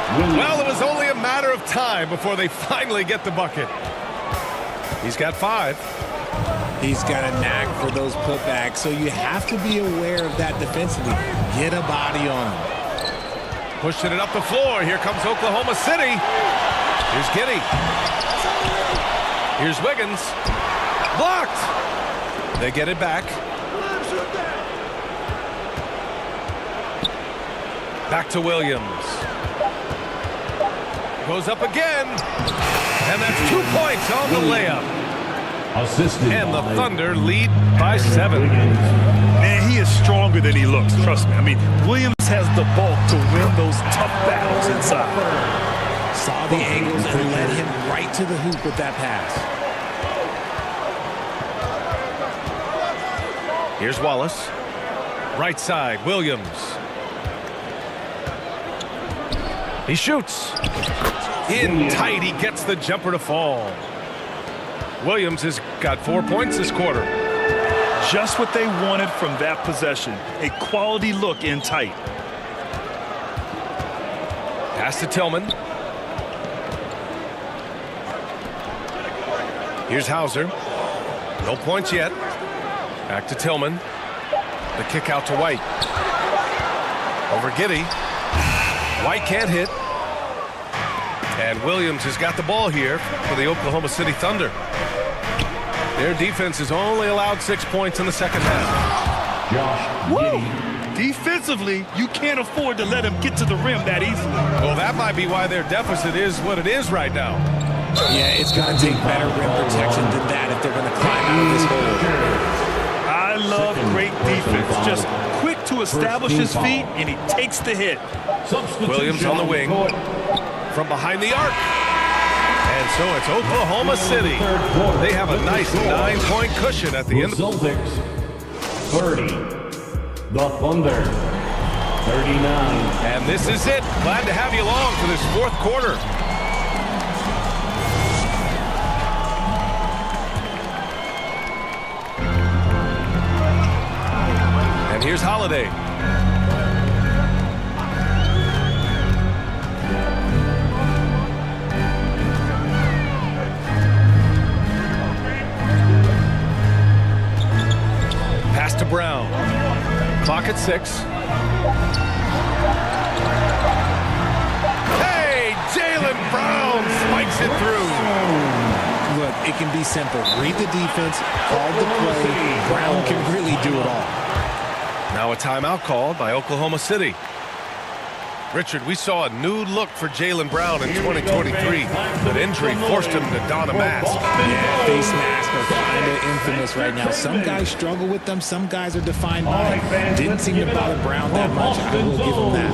Well, it was only a matter of time before they finally get the bucket. He's got 5. He's got a knack for those putbacks, so you have to be aware of that defensively. Get a body on him. Pushing it up the floor. Here comes Oklahoma City. Here's Giddey. Here's Wiggins. Blocked. They get it back. Back to Williams. Goes up again. And that's 2 points on the layup. And the Thunder lead by 7. Man, he is stronger than he looks, trust me. I mean, Williams has the bulk to win those tough battles inside. Saw the angles and led him right to the hoop with that pass. Here's Wallace. Right side, Williams. He shoots. In tight, he gets the jumper to fall. Williams has got 4 points this quarter. Just what they wanted from that possession. A quality look in tight. Pass to Tillman. Here's Hauser. No points yet. Back to Tillman. The kick out to White. Over Giddey. White can't hit. And Williams has got the ball here for the Oklahoma City Thunder. Their defense has only allowed 6 points in the second half. Woo! Defensively, you can't afford to let him get to the rim that easily. Well, that might be why their deficit is what it is right now. Yeah, it's going to take better rim protection than that if they're going to climb out of this hole. I love great defense. Just quick to establish his feet, and he takes the hit. Williams on the wing. From behind the arc. And so it's Oklahoma City. They have a nice 9-point cushion at the end. Celtics 30. The Thunder 39. And this is it. Glad to have you along for this fourth quarter. And here's Holiday. Pass to Brown. Clock at 6. Hey, Jaylen Brown spikes it through. Look, it can be simple. Read the defense, call the play. Brown can really do it all. Now a timeout called by Oklahoma City. Richard, we saw a new look for Jaylen Brown in 2023, but injury forced him to don a mask. Yeah, face masks are kind of infamous right now. Some guys struggle with them. Some guys are defined by it. Didn't seem to bother Brown that much. I will give him that.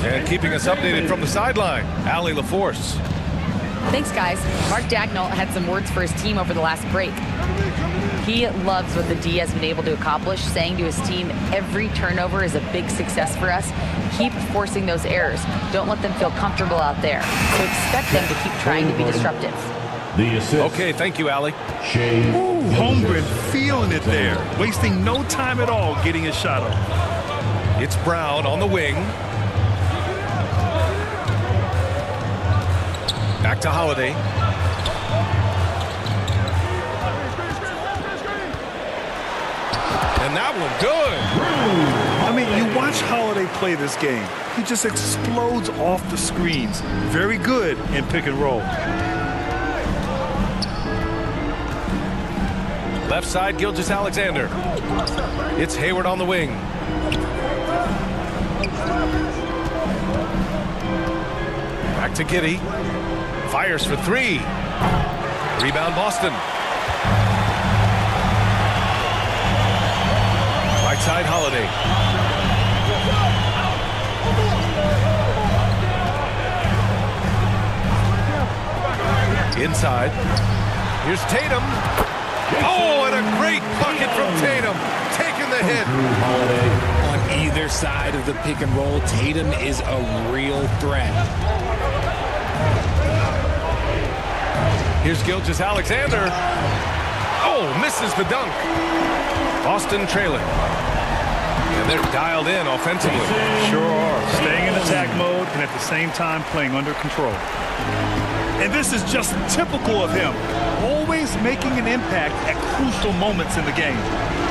And keeping us updated from the sideline, Allie LaForce. Thanks, guys. Mark Dagnall had some words for his team over the last break. He loves what the D has been able to accomplish, saying to his team, every turnover is a big success for us. Keep forcing those errors. Don't let them feel comfortable out there. So expect them to keep trying to be disruptive. Okay, thank you, Allie. Holmgren feeling it there, wasting no time at all getting his shot up. It's Brown on the wing. Back to Holiday. And that one good. I mean, you watch Holiday play this game. He just explodes off the screens. Very good in pick and roll. Left side, Gilgeous-Alexander. It's Hayward on the wing. Back to Giddey. Fires for three. Rebound Boston. Right side Holiday. Inside. Here's Tatum. Oh, and a great bucket from Tatum. Taking the hit. On either side of the pick and roll, Tatum is a real threat. Here's Gilgeous-Alexander. Oh, misses the dunk. Boston trailing. And they're dialed in offensively. Sure are. Staying in attack mode and at the same time playing under control. And this is just typical of him. Always making an impact at crucial moments in the game.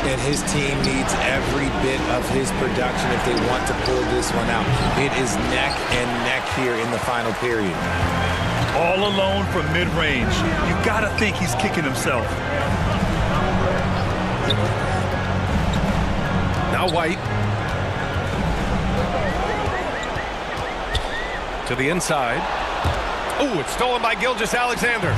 And his team needs every bit of his production if they want to pull this one out. It is neck and neck here in the final period. All alone from mid-range. You gotta think he's kicking himself. Now White. To the inside. Oh, it's stolen by Gilgeous-Alexander.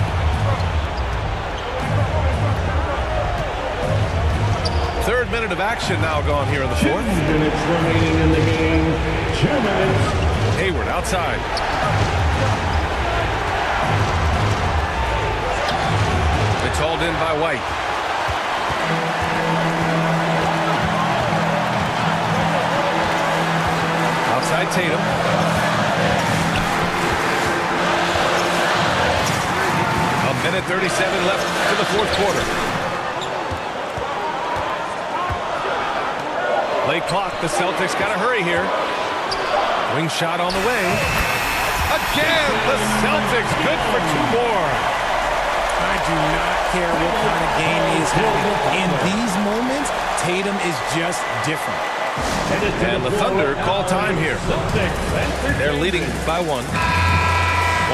Third minute of action now gone here in the fourth. 2 minutes remaining in the game. 2 minutes. Hayward outside. It's hauled in by White. Outside Tatum. A minute 37 left to the fourth quarter. Late clock. The Celtics got to hurry here. Wing shot on the way. Again, the Celtics good for two more. I do not care what kind of game he is having. In these moments, Tatum is just different. And the Thunder call time here. They're leading by one.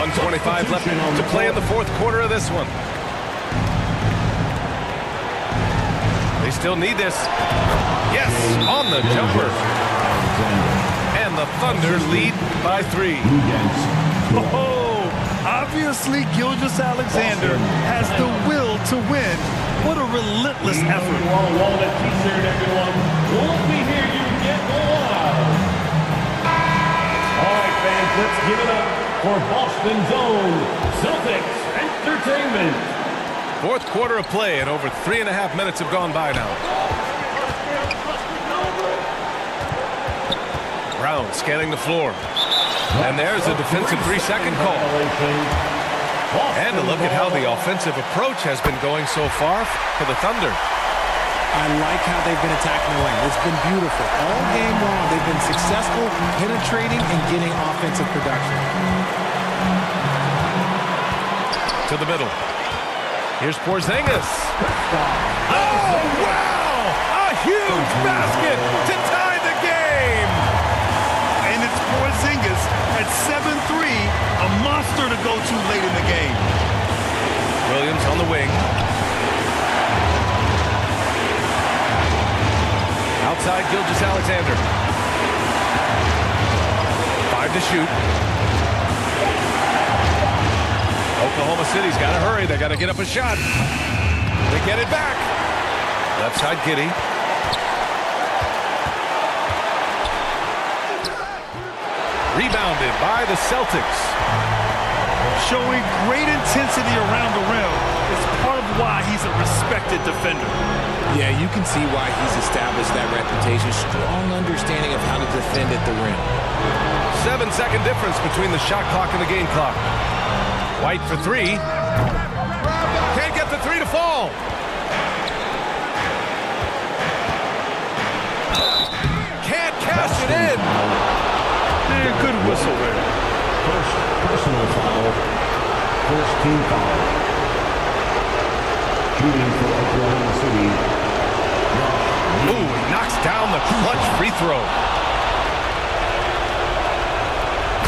1:25 left to play in the fourth quarter of this one. They still need this. Yes, on the jumper. And the Thunder lead by 3. Oh, obviously Gilgeous-Alexander has the will to win. What a relentless effort. Walnut t-shirt, everyone. Won't we hear you get wild? All right, fans, let's give it up for Boston's own Celtics Entertainment. Fourth quarter of play, and over 3.5 minutes have gone by now. Brown scanning the floor. And there's a defensive 3-second call. And a look at how the offensive approach has been going so far for the Thunder. I like how they've been attacking the lane. It's been beautiful. All game long, they've been successful penetrating and getting offensive production. To the middle. Here's Porzingis. Oh, wow! A huge basket to tie the game! And it's Porzingis at 7'3", a monster to go to late in the game. Williams on Alexander. 5 to shoot. Oklahoma City's got to hurry. They got to get up a shot. They get it back. Left side, Giddey. Rebounded by the Celtics. Showing great intensity around the rim is part of why he's a respected defender. Yeah, you can see why he's established that reputation. Strong understanding of how to defend at the rim. 7-second difference between the shot clock and the game clock. White for 3. Can't get the 3 to fall. Can't cash it in. Man, good whistle there. First personal foul. First team foul. Shooting for Oklahoma City. Ooh, he knocks down the clutch free throw.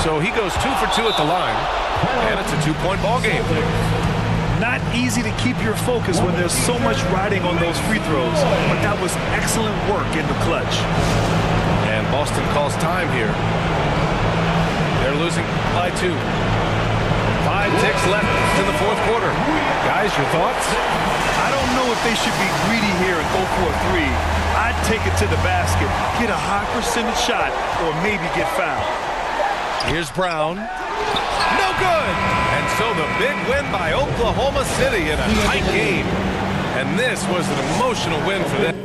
So he goes 2 for 2 at the line, and it's a 2-point ball game. Not easy to keep your focus when there's so much riding on those free throws, but that was excellent work in the clutch. And Boston calls time here. They're losing by 2. 5 ticks left in the fourth quarter. Guys, your thoughts? I don't know if they should be greedy here and go for a 3. I'd take it to the basket, get a high percentage shot, or maybe get fouled. Here's Brown. No good! And so the big win by Oklahoma City in a tight game. And this was an emotional win for them.